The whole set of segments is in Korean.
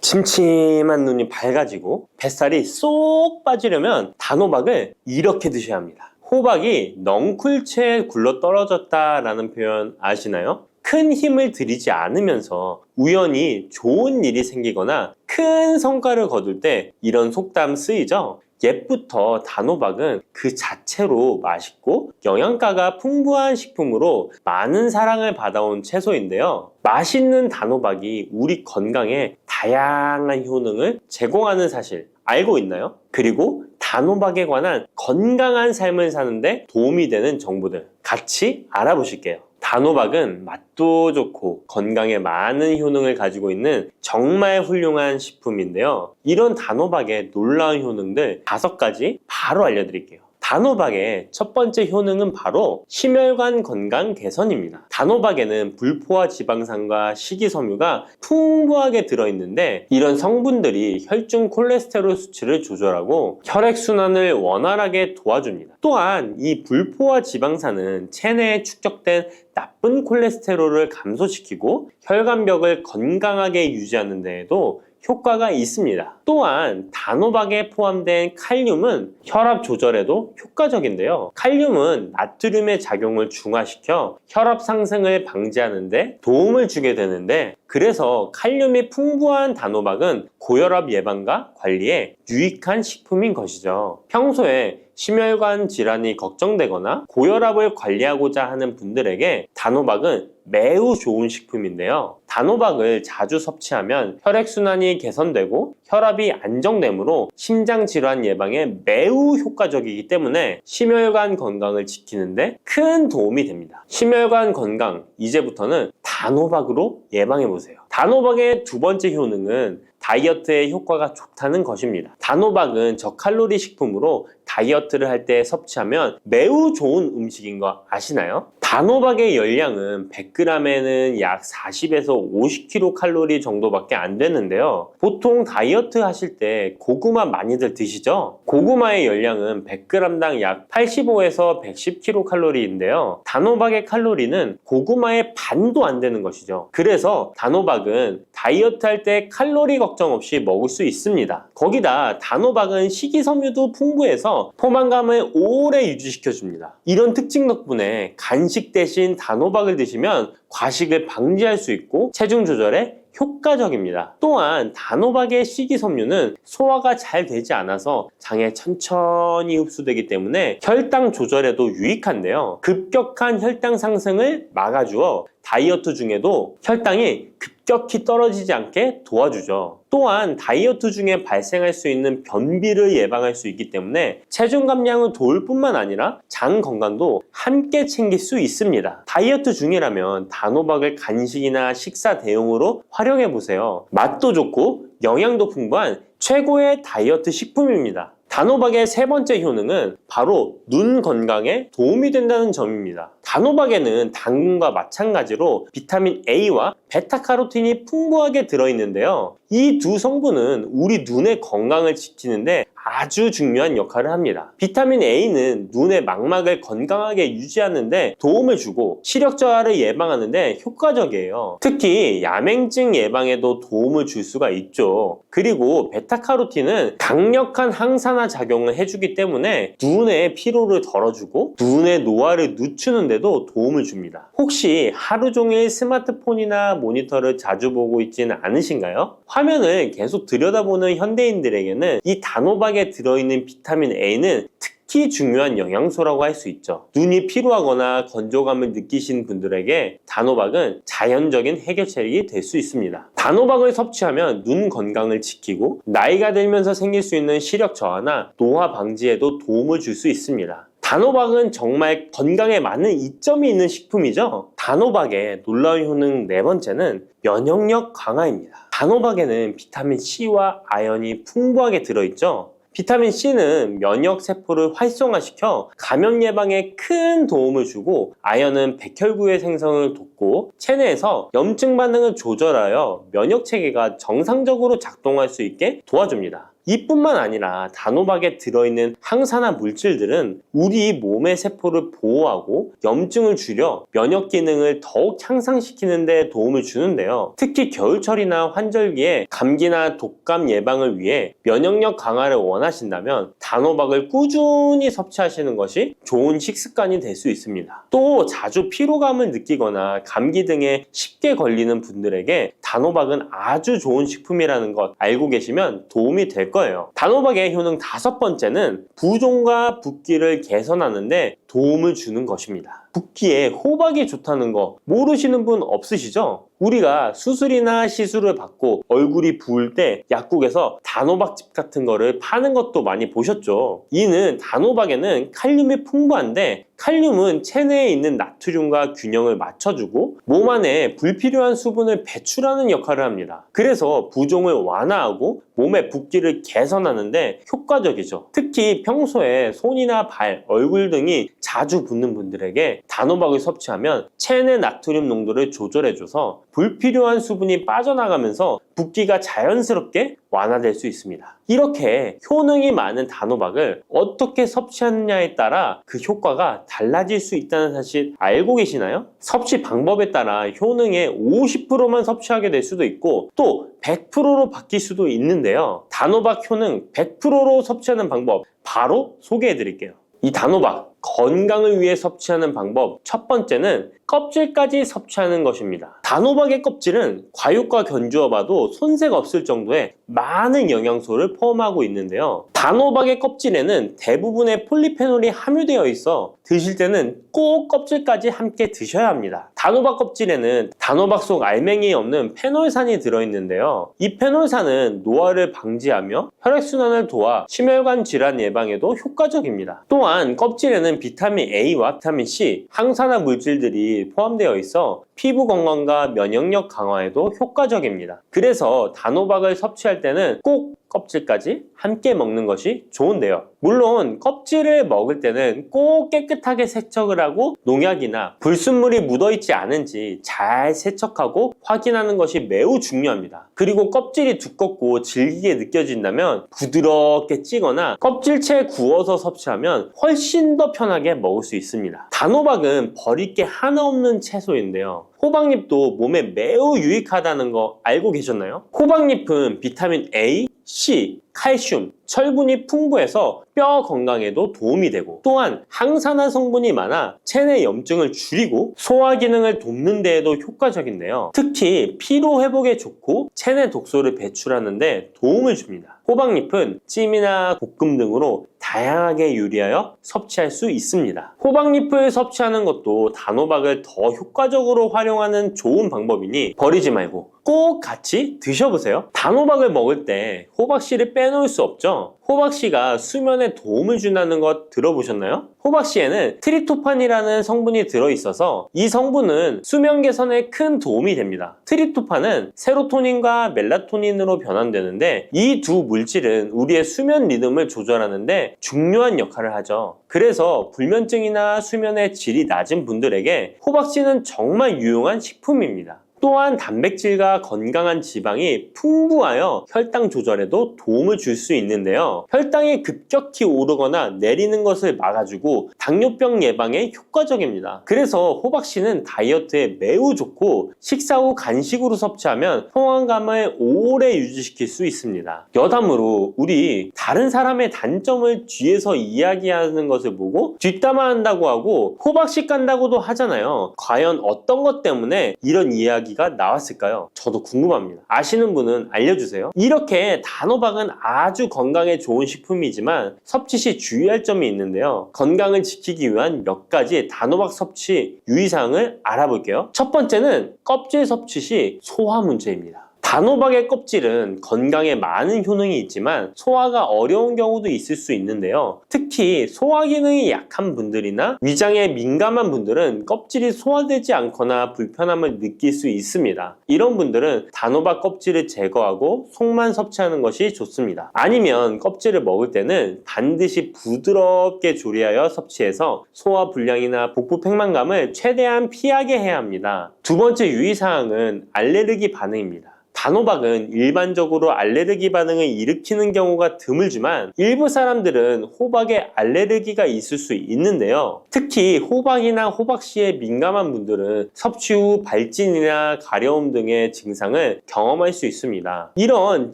침침한 눈이 밝아지고 뱃살이 쏙 빠지려면 단호박을 이렇게 드셔야 합니다. 호박이 넝쿨채에 굴러 떨어졌다라는 표현 아시나요? 큰 힘을 들이지 않으면서 우연히 좋은 일이 생기거나 큰 성과를 거둘 때 이런 속담 쓰이죠? 옛부터 단호박은 그 자체로 맛있고 영양가가 풍부한 식품으로 많은 사랑을 받아온 채소인데요. 맛있는 단호박이 우리 건강에 다양한 효능을 제공하는 사실 알고 있나요? 그리고 단호박에 관한 건강한 삶을 사는데 도움이 되는 정보들 같이 알아보실게요. 단호박은 맛도 좋고 건강에 많은 효능을 가지고 있는 정말 훌륭한 식품인데요. 이런 단호박의 놀라운 효능들 5가지 바로 알려드릴게요. 단호박의 첫 번째 효능은 바로 심혈관 건강 개선입니다. 단호박에는 불포화 지방산과 식이섬유가 풍부하게 들어있는데 이런 성분들이 혈중 콜레스테롤 수치를 조절하고 혈액순환을 원활하게 도와줍니다. 또한 이 불포화 지방산은 체내에 축적된 나쁜 콜레스테롤을 감소시키고 혈관벽을 건강하게 유지하는 데에도 효과가 있습니다. 또한 단호박에 포함된 칼륨은 혈압 조절에도 효과적인데요. 칼륨은 나트륨의 작용을 중화시켜 혈압 상승을 방지하는 데 도움을 주게 되는데 그래서 칼륨이 풍부한 단호박은 고혈압 예방과 관리에 유익한 식품인 것이죠. 평소에 심혈관 질환이 걱정되거나 고혈압을 관리하고자 하는 분들에게 단호박은 매우 좋은 식품인데요. 단호박을 자주 섭취하면 혈액순환이 개선되고 혈압이 안정되므로 심장질환 예방에 매우 효과적이기 때문에 심혈관 건강을 지키는데 큰 도움이 됩니다. 심혈관 건강, 이제부터는 단호박으로 예방해보세요. 단호박의 두 번째 효능은 다이어트에 효과가 좋다는 것입니다. 단호박은 저칼로리 식품으로 다이어트를 할 때 섭취하면 매우 좋은 음식인 거 아시나요? 단호박의 열량은 100g에는 약 40에서 50kcal 정도밖에 안 되는데요. 보통 다이어트 하실 때 고구마 많이들 드시죠? 고구마의 열량은 100g당 약 85에서 110kcal인데요. 단호박의 칼로리는 고구마의 반도 안 되는 것이죠. 그래서 단호박은 다이어트 할 때 칼로리 걱정 없이 먹을 수 있습니다. 거기다 단호박은 식이섬유도 풍부해서 포만감을 오래 유지시켜줍니다. 이런 특징 덕분에 간식 대신 단호박을 드시면 과식을 방지할 수 있고 체중 조절에 효과적입니다. 또한 단호박의 식이섬유는 소화가 잘 되지 않아서 장에 천천히 흡수되기 때문에 혈당 조절에도 유익한데요. 급격한 혈당 상승을 막아주어 다이어트 중에도 혈당이 급격히 떨어지지 않게 도와주죠. 또한 다이어트 중에 발생할 수 있는 변비를 예방할 수 있기 때문에 체중 감량을 도울 뿐만 아니라 장 건강도 함께 챙길 수 있습니다. 다이어트 중이라면 단호박을 간식이나 식사 대용으로 활용해보세요. 맛도 좋고 영양도 풍부한 최고의 다이어트 식품입니다. 단호박의 세 번째 효능은 바로 눈 건강에 도움이 된다는 점입니다. 단호박에는 당근과 마찬가지로 비타민 A와 베타카로틴이 풍부하게 들어있는데요. 이 두 성분은 우리 눈의 건강을 지키는데 아주 중요한 역할을 합니다. 비타민 A는 눈의 망막을 건강하게 유지하는데 도움을 주고 시력 저하를 예방하는 데 효과적이에요. 특히 야맹증 예방에도 도움을 줄 수가 있죠. 그리고 베타카로틴은 강력한 항산화 작용을 해주기 때문에 눈의 피로를 덜어주고 눈의 노화를 늦추는 데도 도움을 줍니다. 혹시 하루 종일 스마트폰이나 모니터를 자주 보고 있지는 않으신가요? 화면을 계속 들여다보는 현대인들에게는 이 단호박에 들어있는 비타민 A는 특히 중요한 영양소라고 할 수 있죠. 눈이 피로하거나 건조감을 느끼신 분들에게 단호박은 자연적인 해결책이 될 수 있습니다. 단호박을 섭취하면 눈 건강을 지키고 나이가 들면서 생길 수 있는 시력 저하나 노화 방지에도 도움을 줄 수 있습니다. 단호박은 정말 건강에 많은 이점이 있는 식품이죠. 단호박의 놀라운 효능 네 번째는 면역력 강화입니다. 단호박에는 비타민 C와 아연이 풍부하게 들어있죠. 비타민 C는 면역 세포를 활성화시켜 감염 예방에 큰 도움을 주고 아연은 백혈구의 생성을 돕고 체내에서 염증 반응을 조절하여 면역 체계가 정상적으로 작동할 수 있게 도와줍니다. 이뿐만 아니라 단호박에 들어있는 항산화 물질들은 우리 몸의 세포를 보호하고 염증을 줄여 면역 기능을 더욱 향상시키는 데 도움을 주는데요. 특히 겨울철이나 환절기에 감기나 독감 예방을 위해 면역력 강화를 원하신다면 단호박을 꾸준히 섭취하시는 것이 좋은 식습관이 될 수 있습니다. 또 자주 피로감을 느끼거나 감기 등에 쉽게 걸리는 분들에게 단호박은 아주 좋은 식품이라는 것 알고 계시면 도움이 될 거예요. 단호박의 효능 5번째는 부종과 붓기를 개선하는데 도움을 주는 것입니다. 붓기에 호박이 좋다는 거 모르시는 분 없으시죠? 우리가 수술이나 시술을 받고 얼굴이 부을 때 약국에서 단호박즙 같은 거를 파는 것도 많이 보셨죠? 이는 단호박에는 칼륨이 풍부한데 칼륨은 체내에 있는 나트륨과 균형을 맞춰주고 몸 안에 불필요한 수분을 배출하는 역할을 합니다. 그래서 부종을 완화하고 몸의 붓기를 개선하는데 효과적이죠. 특히 평소에 손이나 발, 얼굴 등이 자주 붓는 분들에게 단호박을 섭취하면 체내 나트륨 농도를 조절해줘서 불필요한 수분이 빠져나가면서 붓기가 자연스럽게 완화될 수 있습니다. 이렇게 효능이 많은 단호박을 어떻게 섭취하느냐에 따라 그 효과가 달라질 수 있다는 사실 알고 계시나요? 섭취 방법에 따라 효능의 50%만 섭취하게 될 수도 있고 또 100%로 바뀔 수도 있는데요. 단호박 효능 100%로 섭취하는 방법 바로 소개해 드릴게요. 이 단호박 건강을 위해 섭취하는 방법 첫 번째는 껍질까지 섭취하는 것입니다. 단호박의 껍질은 과육과 견주어 봐도 손색 없을 정도의 많은 영양소를 포함하고 있는데요. 단호박의 껍질에는 대부분의 폴리페놀이 함유되어 있어 드실 때는 꼭 껍질까지 함께 드셔야 합니다. 단호박 껍질에는 단호박 속 알맹이에 없는 페놀산이 들어있는데요. 이 페놀산은 노화를 방지하며 혈액순환을 도와 심혈관 질환 예방에도 효과적입니다. 또한 껍질에는 비타민 A와 비타민 C, 항산화 물질들이 포함되어 있어 피부 건강과 면역력 강화에도 효과적입니다. 그래서 단호박을 섭취할 때는 꼭 껍질까지 함께 먹는 것이 좋은데요. 물론 껍질을 먹을 때는 꼭 깨끗하게 세척을 하고 농약이나 불순물이 묻어있지 않은지 잘 세척하고 확인하는 것이 매우 중요합니다. 그리고 껍질이 두껍고 질기게 느껴진다면 부드럽게 찌거나 껍질째 구워서 섭취하면 훨씬 더 편하게 먹을 수 있습니다. 단호박은 버릴 게 하나 없는 채소인데요. 호박잎도 몸에 매우 유익하다는 거 알고 계셨나요? 호박잎은 비타민 A, C, 칼슘, 철분이 풍부해서 뼈 건강에도 도움이 되고 또한 항산화 성분이 많아 체내 염증을 줄이고 소화 기능을 돕는 데에도 효과적인데요. 특히 피로 회복에 좋고 체내 독소를 배출하는 데 도움을 줍니다. 호박잎은 찜이나 볶음 등으로 다양하게 요리하여 섭취할 수 있습니다. 호박잎을 섭취하는 것도 단호박을 더 효과적으로 활용하는 좋은 방법이니 버리지 말고 꼭 같이 드셔보세요. 단호박을 먹을 때 호박씨를 빼놓을 수 없죠. 호박씨가 수면에 도움을 준다는 것 들어보셨나요? 호박씨에는 트립토판이라는 성분이 들어있어서 이 성분은 수면 개선에 큰 도움이 됩니다. 트립토판은 세로토닌과 멜라토닌으로 변환되는데 이 두 물질은 우리의 수면 리듬을 조절하는데 중요한 역할을 하죠. 그래서 불면증이나 수면의 질이 낮은 분들에게 호박씨는 정말 유용한 식품입니다. 또한 단백질과 건강한 지방이 풍부하여 혈당 조절에도 도움을 줄 수 있는데요. 혈당이 급격히 오르거나 내리는 것을 막아주고 당뇨병 예방에 효과적입니다. 그래서 호박씨는 다이어트에 매우 좋고 식사 후 간식으로 섭취하면 포만감을 오래 유지시킬 수 있습니다. 여담으로 우리 다른 사람의 단점을 뒤에서 이야기하는 것을 보고 뒷담화한다고 하고 호박씨 깐다고도 하잖아요. 과연 어떤 것 때문에 이런 이야기가 나왔을까요? 저도 궁금합니다. 아시는 분은 알려주세요. 이렇게 단호박은 아주 건강에 좋은 식품이지만 섭취 시 주의할 점이 있는데요. 건강을 지키기 위한 몇 가지 단호박 섭취 유의사항을 알아볼게요. 첫 번째는 껍질 섭취 시 소화 문제입니다. 단호박의 껍질은 건강에 많은 효능이 있지만 소화가 어려운 경우도 있을 수 있는데요. 특히 소화 기능이 약한 분들이나 위장에 민감한 분들은 껍질이 소화되지 않거나 불편함을 느낄 수 있습니다. 이런 분들은 단호박 껍질을 제거하고 속만 섭취하는 것이 좋습니다. 아니면 껍질을 먹을 때는 반드시 부드럽게 조리하여 섭취해서 소화 불량이나 복부 팽만감을 최대한 피하게 해야 합니다. 두 번째 유의사항은 알레르기 반응입니다. 단호박은 일반적으로 알레르기 반응을 일으키는 경우가 드물지만 일부 사람들은 호박에 알레르기가 있을 수 있는데요. 특히 호박이나 호박씨에 민감한 분들은 섭취 후 발진이나 가려움 등의 증상을 경험할 수 있습니다. 이런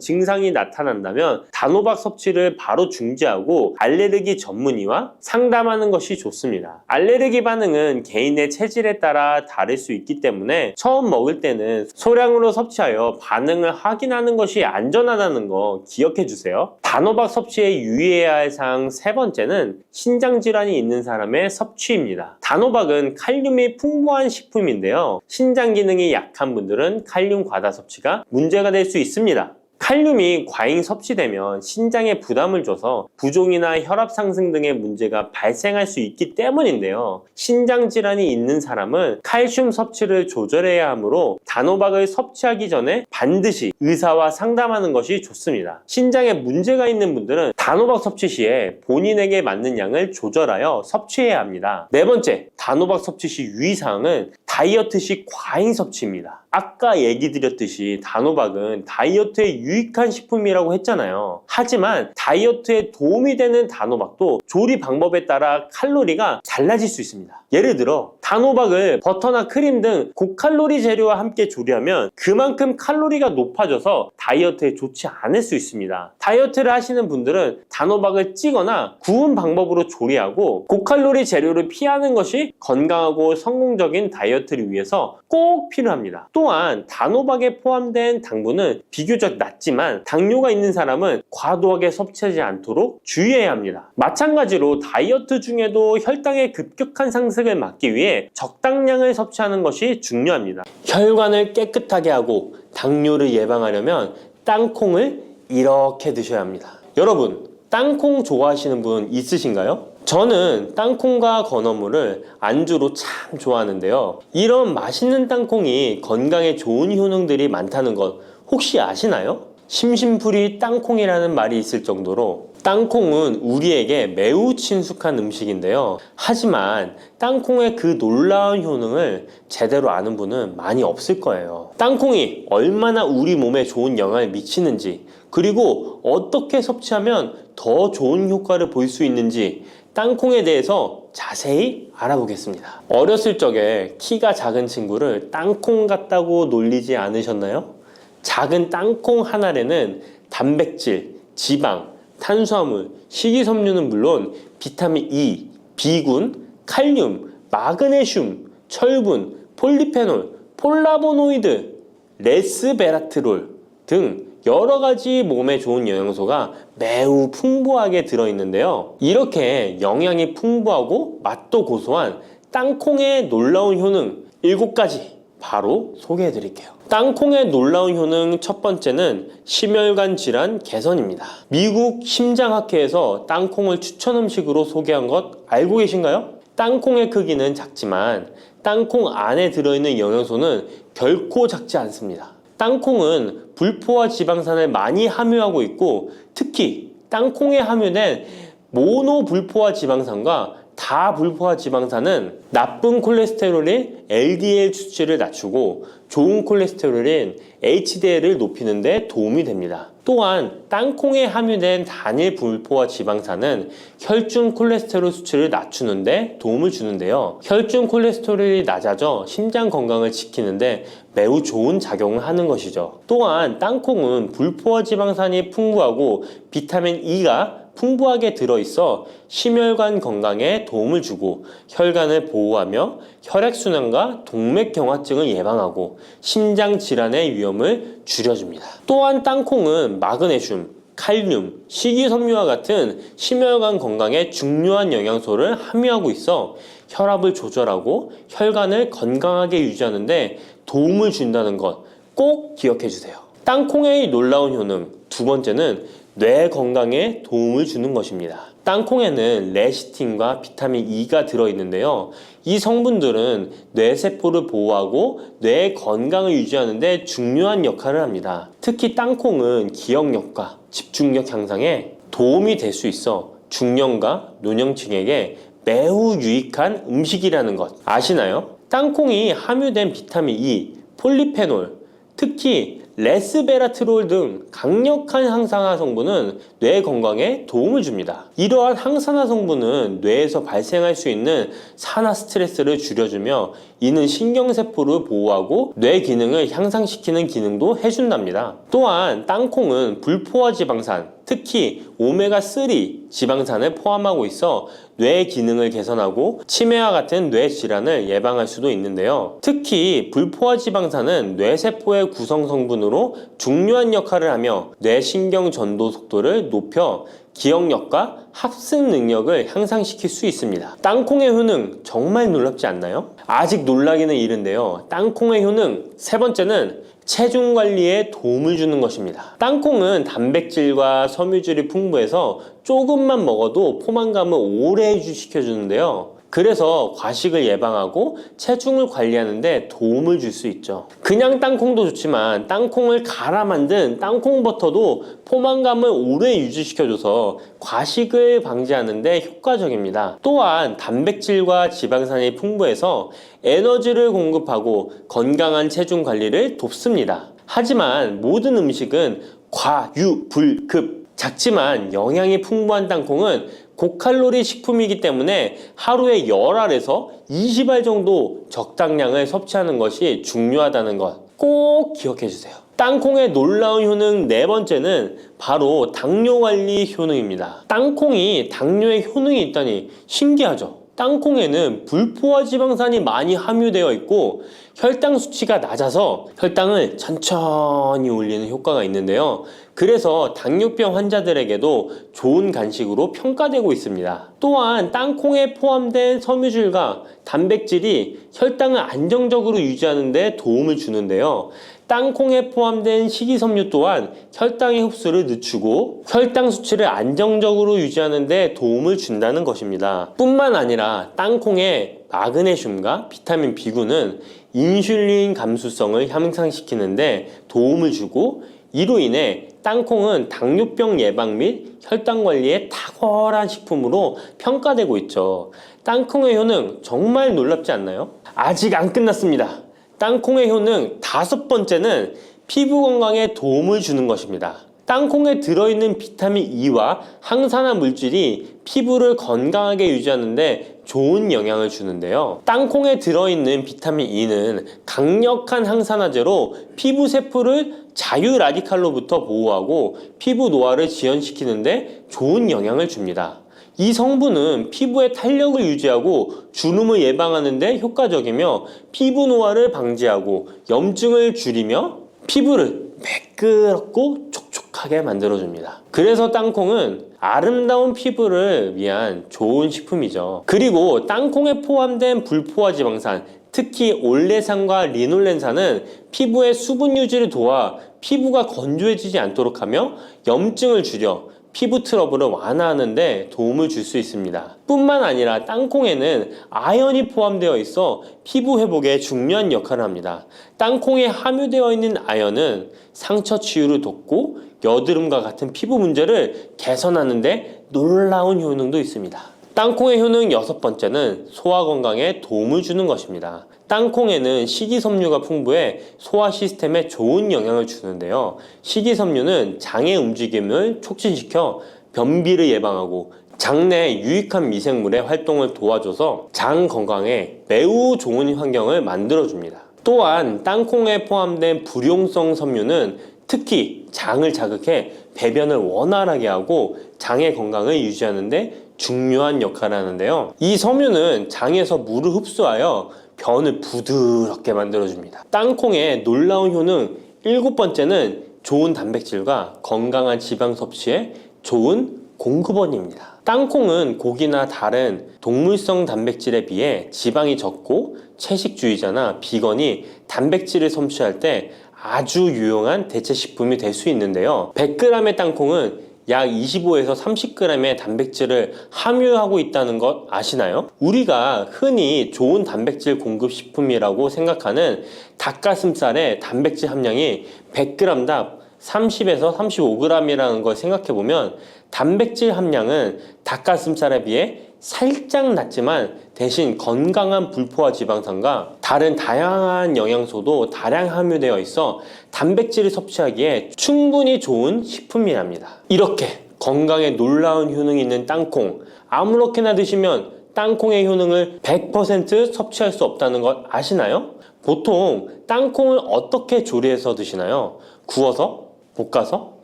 증상이 나타난다면 단호박 섭취를 바로 중지하고 알레르기 전문의와 상담하는 것이 좋습니다. 알레르기 반응은 개인의 체질에 따라 다를 수 있기 때문에 처음 먹을 때는 소량으로 섭취하여 반응을 확인하는 것이 안전하다는 거 기억해 주세요. 단호박 섭취에 유의해야 할 사항 세 번째는 신장 질환이 있는 사람의 섭취입니다. 단호박은 칼륨이 풍부한 식품인데요. 신장 기능이 약한 분들은 칼륨 과다 섭취가 문제가 될 수 있습니다. 칼륨이 과잉 섭취되면 신장에 부담을 줘서 부종이나 혈압 상승 등의 문제가 발생할 수 있기 때문인데요. 신장 질환이 있는 사람은 칼슘 섭취를 조절해야 하므로 단호박을 섭취하기 전에 반드시 의사와 상담하는 것이 좋습니다. 신장에 문제가 있는 분들은 단호박 섭취 시에 본인에게 맞는 양을 조절하여 섭취해야 합니다. 네 번째, 단호박 섭취 시 유의사항은 다이어트 시 과잉 섭취입니다. 아까 얘기 드렸듯이 단호박은 다이어트에 유익한 식품이라고 했잖아요. 하지만 다이어트에 도움이 되는 단호박도 조리 방법에 따라 칼로리가 달라질 수 있습니다. 예를 들어 단호박을 버터나 크림 등 고칼로리 재료와 함께 조리하면 그만큼 칼로리가 높아져서 다이어트에 좋지 않을 수 있습니다. 다이어트를 하시는 분들은 단호박을 찌거나 구운 방법으로 조리하고 고칼로리 재료를 피하는 것이 건강하고 성공적인 다이어트를 위해서 꼭 필요합니다. 또한 단호박에 포함된 당분은 비교적 낮지만 당뇨가 있는 사람은 과도하게 섭취하지 않도록 주의해야 합니다. 마찬가지로 다이어트 중에도 혈당의 급격한 상승을 막기 위해 적당량을 섭취하는 것이 중요합니다. 혈관을 깨끗하게 하고 당뇨를 예방하려면 땅콩을 이렇게 드셔야 합니다. 여러분, 땅콩 좋아하시는 분 있으신가요? 저는 땅콩과 건어물을 안주로 참 좋아하는데요. 이런 맛있는 땅콩이 건강에 좋은 효능들이 많다는 것 혹시 아시나요? 심심풀이 땅콩이라는 말이 있을 정도로 땅콩은 우리에게 매우 친숙한 음식인데요. 하지만 땅콩의 그 놀라운 효능을 제대로 아는 분은 많이 없을 거예요. 땅콩이 얼마나 우리 몸에 좋은 영향을 미치는지, 그리고 어떻게 섭취하면 더 좋은 효과를 볼 수 있는지 땅콩에 대해서 자세히 알아보겠습니다. 어렸을 적에 키가 작은 친구를 땅콩 같다고 놀리지 않으셨나요? 작은 땅콩 한 알에는 단백질, 지방, 탄수화물, 식이섬유는 물론 비타민 E, B군, 칼륨, 마그네슘, 철분, 폴리페놀, 폴라보노이드, 레스베라트롤 등 여러 가지 몸에 좋은 영양소가 매우 풍부하게 들어있는데요. 이렇게 영양이 풍부하고 맛도 고소한 땅콩의 놀라운 효능 7가지 바로 소개해 드릴게요. 땅콩의 놀라운 효능 첫 번째는 심혈관 질환 개선입니다. 미국 심장학회에서 땅콩을 추천 음식으로 소개한 것 알고 계신가요? 땅콩의 크기는 작지만 땅콩 안에 들어있는 영양소는 결코 작지 않습니다. 땅콩은 불포화 지방산을 많이 함유하고 있고 특히 땅콩에 함유된 모노불포화 지방산과 다불포화 지방산은 나쁜 콜레스테롤인 LDL 수치를 낮추고 좋은 콜레스테롤인 HDL을 높이는 데 도움이 됩니다. 또한 땅콩에 함유된 단일 불포화 지방산은 혈중 콜레스테롤 수치를 낮추는 데 도움을 주는데요. 혈중 콜레스테롤이 낮아져 심장 건강을 지키는데 매우 좋은 작용을 하는 것이죠. 또한 땅콩은 불포화 지방산이 풍부하고 비타민 E가 풍부하게 들어있어 심혈관 건강에 도움을 주고 혈관을 보호하며 혈액순환과 동맥경화증을 예방하고 심장 질환의 위험을 줄여줍니다. 또한 땅콩은 마그네슘, 칼륨, 식이섬유와 같은 심혈관 건강에 중요한 영양소를 함유하고 있어 혈압을 조절하고 혈관을 건강하게 유지하는 데 도움을 준다는 것 꼭 기억해 주세요. 땅콩의 놀라운 효능 두 번째는 뇌 건강에 도움을 주는 것입니다. 땅콩에는 레시틴과 비타민 E가 들어있는데요. 이 성분들은 뇌세포를 보호하고 뇌 건강을 유지하는 데 중요한 역할을 합니다. 특히 땅콩은 기억력과 집중력 향상에 도움이 될 수 있어 중년과 노년층에게 매우 유익한 음식이라는 것 아시나요? 땅콩이 함유된 비타민 E, 폴리페놀, 특히 레스베라트롤 등 강력한 항산화 성분은 뇌 건강에 도움을 줍니다. 이러한 항산화 성분은 뇌에서 발생할 수 있는 산화 스트레스를 줄여주며 이는 신경세포를 보호하고 뇌 기능을 향상시키는 기능도 해준답니다. 또한 땅콩은 불포화 지방산, 특히 오메가3 지방산을 포함하고 있어 뇌 기능을 개선하고 치매와 같은 뇌 질환을 예방할 수도 있는데요. 특히 불포화 지방산은 뇌세포의 구성 성분으로 중요한 역할을 하며 뇌신경 전도 속도를 높여 기억력과 학습 능력을 향상시킬 수 있습니다. 땅콩의 효능 정말 놀랍지 않나요? 아직 놀라기는 이른데요. 땅콩의 효능 세 번째는 체중 관리에 도움을 주는 것입니다. 땅콩은 단백질과 섬유질이 풍부해서 조금만 먹어도 포만감을 오래 유지시켜주는데요. 그래서 과식을 예방하고 체중을 관리하는 데 도움을 줄 수 있죠. 그냥 땅콩도 좋지만 땅콩을 갈아 만든 땅콩 버터도 포만감을 오래 유지시켜줘서 과식을 방지하는 데 효과적입니다. 또한 단백질과 지방산이 풍부해서 에너지를 공급하고 건강한 체중 관리를 돕습니다. 하지만 모든 음식은 과유불급, 작지만 영양이 풍부한 땅콩은 고칼로리 식품이기 때문에 하루에 10알에서 20알 정도 적당량을 섭취하는 것이 중요하다는 것 꼭 기억해 주세요. 땅콩의 놀라운 효능 네 번째는 바로 당뇨 관리 효능입니다. 땅콩이 당뇨에 효능이 있다니 신기하죠? 땅콩에는 불포화 지방산이 많이 함유되어 있고 혈당 수치가 낮아서 혈당을 천천히 올리는 효과가 있는데요. 그래서 당뇨병 환자들에게도 좋은 간식으로 평가되고 있습니다. 또한 땅콩에 포함된 섬유질과 단백질이 혈당을 안정적으로 유지하는 데 도움을 주는데요. 땅콩에 포함된 식이섬유 또한 혈당의 흡수를 늦추고 혈당 수치를 안정적으로 유지하는 데 도움을 준다는 것입니다. 뿐만 아니라 땅콩의 마그네슘과 비타민 B9는 인슐린 감수성을 향상시키는데 도움을 주고 이로 인해 땅콩은 당뇨병 예방 및 혈당 관리에 탁월한 식품으로 평가되고 있죠. 땅콩의 효능 정말 놀랍지 않나요? 아직 안 끝났습니다. 땅콩의 효능 다섯 번째는 피부 건강에 도움을 주는 것입니다. 땅콩에 들어있는 비타민 E와 항산화 물질이 피부를 건강하게 유지하는 데 좋은 영향을 주는데요. 땅콩에 들어있는 비타민 E는 강력한 항산화제로 피부 세포를 자유 라디칼로부터 보호하고 피부 노화를 지연시키는 데 좋은 영향을 줍니다. 이 성분은 피부의 탄력을 유지하고 주름을 예방하는 데 효과적이며 피부 노화를 방지하고 염증을 줄이며 피부를 매끄럽고 촉촉하게 만들어줍니다. 그래서 땅콩은 아름다운 피부를 위한 좋은 식품이죠. 그리고 땅콩에 포함된 불포화 지방산, 특히 올레산과 리놀렌산은 피부의 수분 유지를 도와 피부가 건조해지지 않도록 하며 염증을 줄여 피부 트러블을 완화하는 데 도움을 줄 수 있습니다. 뿐만 아니라 땅콩에는 아연이 포함되어 있어 피부 회복에 중요한 역할을 합니다. 땅콩에 함유되어 있는 아연은 상처 치유를 돕고 여드름과 같은 피부 문제를 개선하는 데 놀라운 효능도 있습니다. 땅콩의 효능 여섯 번째는 소화 건강에 도움을 주는 것입니다. 땅콩에는 식이섬유가 풍부해 소화 시스템에 좋은 영향을 주는데요. 식이섬유는 장의 움직임을 촉진시켜 변비를 예방하고 장내 유익한 미생물의 활동을 도와줘서 장 건강에 매우 좋은 환경을 만들어줍니다. 또한 땅콩에 포함된 불용성 섬유는 특히 장을 자극해 배변을 원활하게 하고 장의 건강을 유지하는 데 중요한 역할을 하는데요. 이 섬유는 장에서 물을 흡수하여 변을 부드럽게 만들어줍니다. 땅콩의 놀라운 효능 일곱 번째는 좋은 단백질과 건강한 지방 섭취에 좋은 공급원입니다. 땅콩은 고기나 다른 동물성 단백질에 비해 지방이 적고 채식주의자나 비건이 단백질을 섭취할 때 아주 유용한 대체 식품이 될 수 있는데요. 100g의 땅콩은 약 25에서 30g의 단백질을 함유하고 있다는 것 아시나요? 우리가 흔히 좋은 단백질 공급 식품이라고 생각하는 닭가슴살의 단백질 함량이 100g당 30에서 35g이라는 걸 생각해보면 단백질 함량은 닭가슴살에 비해 살짝 낮지만 대신 건강한 불포화 지방산과 다른 다양한 영양소도 다량 함유되어 있어 단백질을 섭취하기에 충분히 좋은 식품이랍니다. 이렇게 건강에 놀라운 효능이 있는 땅콩, 아무렇게나 드시면 땅콩의 효능을 100% 섭취할 수 없다는 것 아시나요? 보통 땅콩을 어떻게 조리해서 드시나요? 구워서? 볶아서?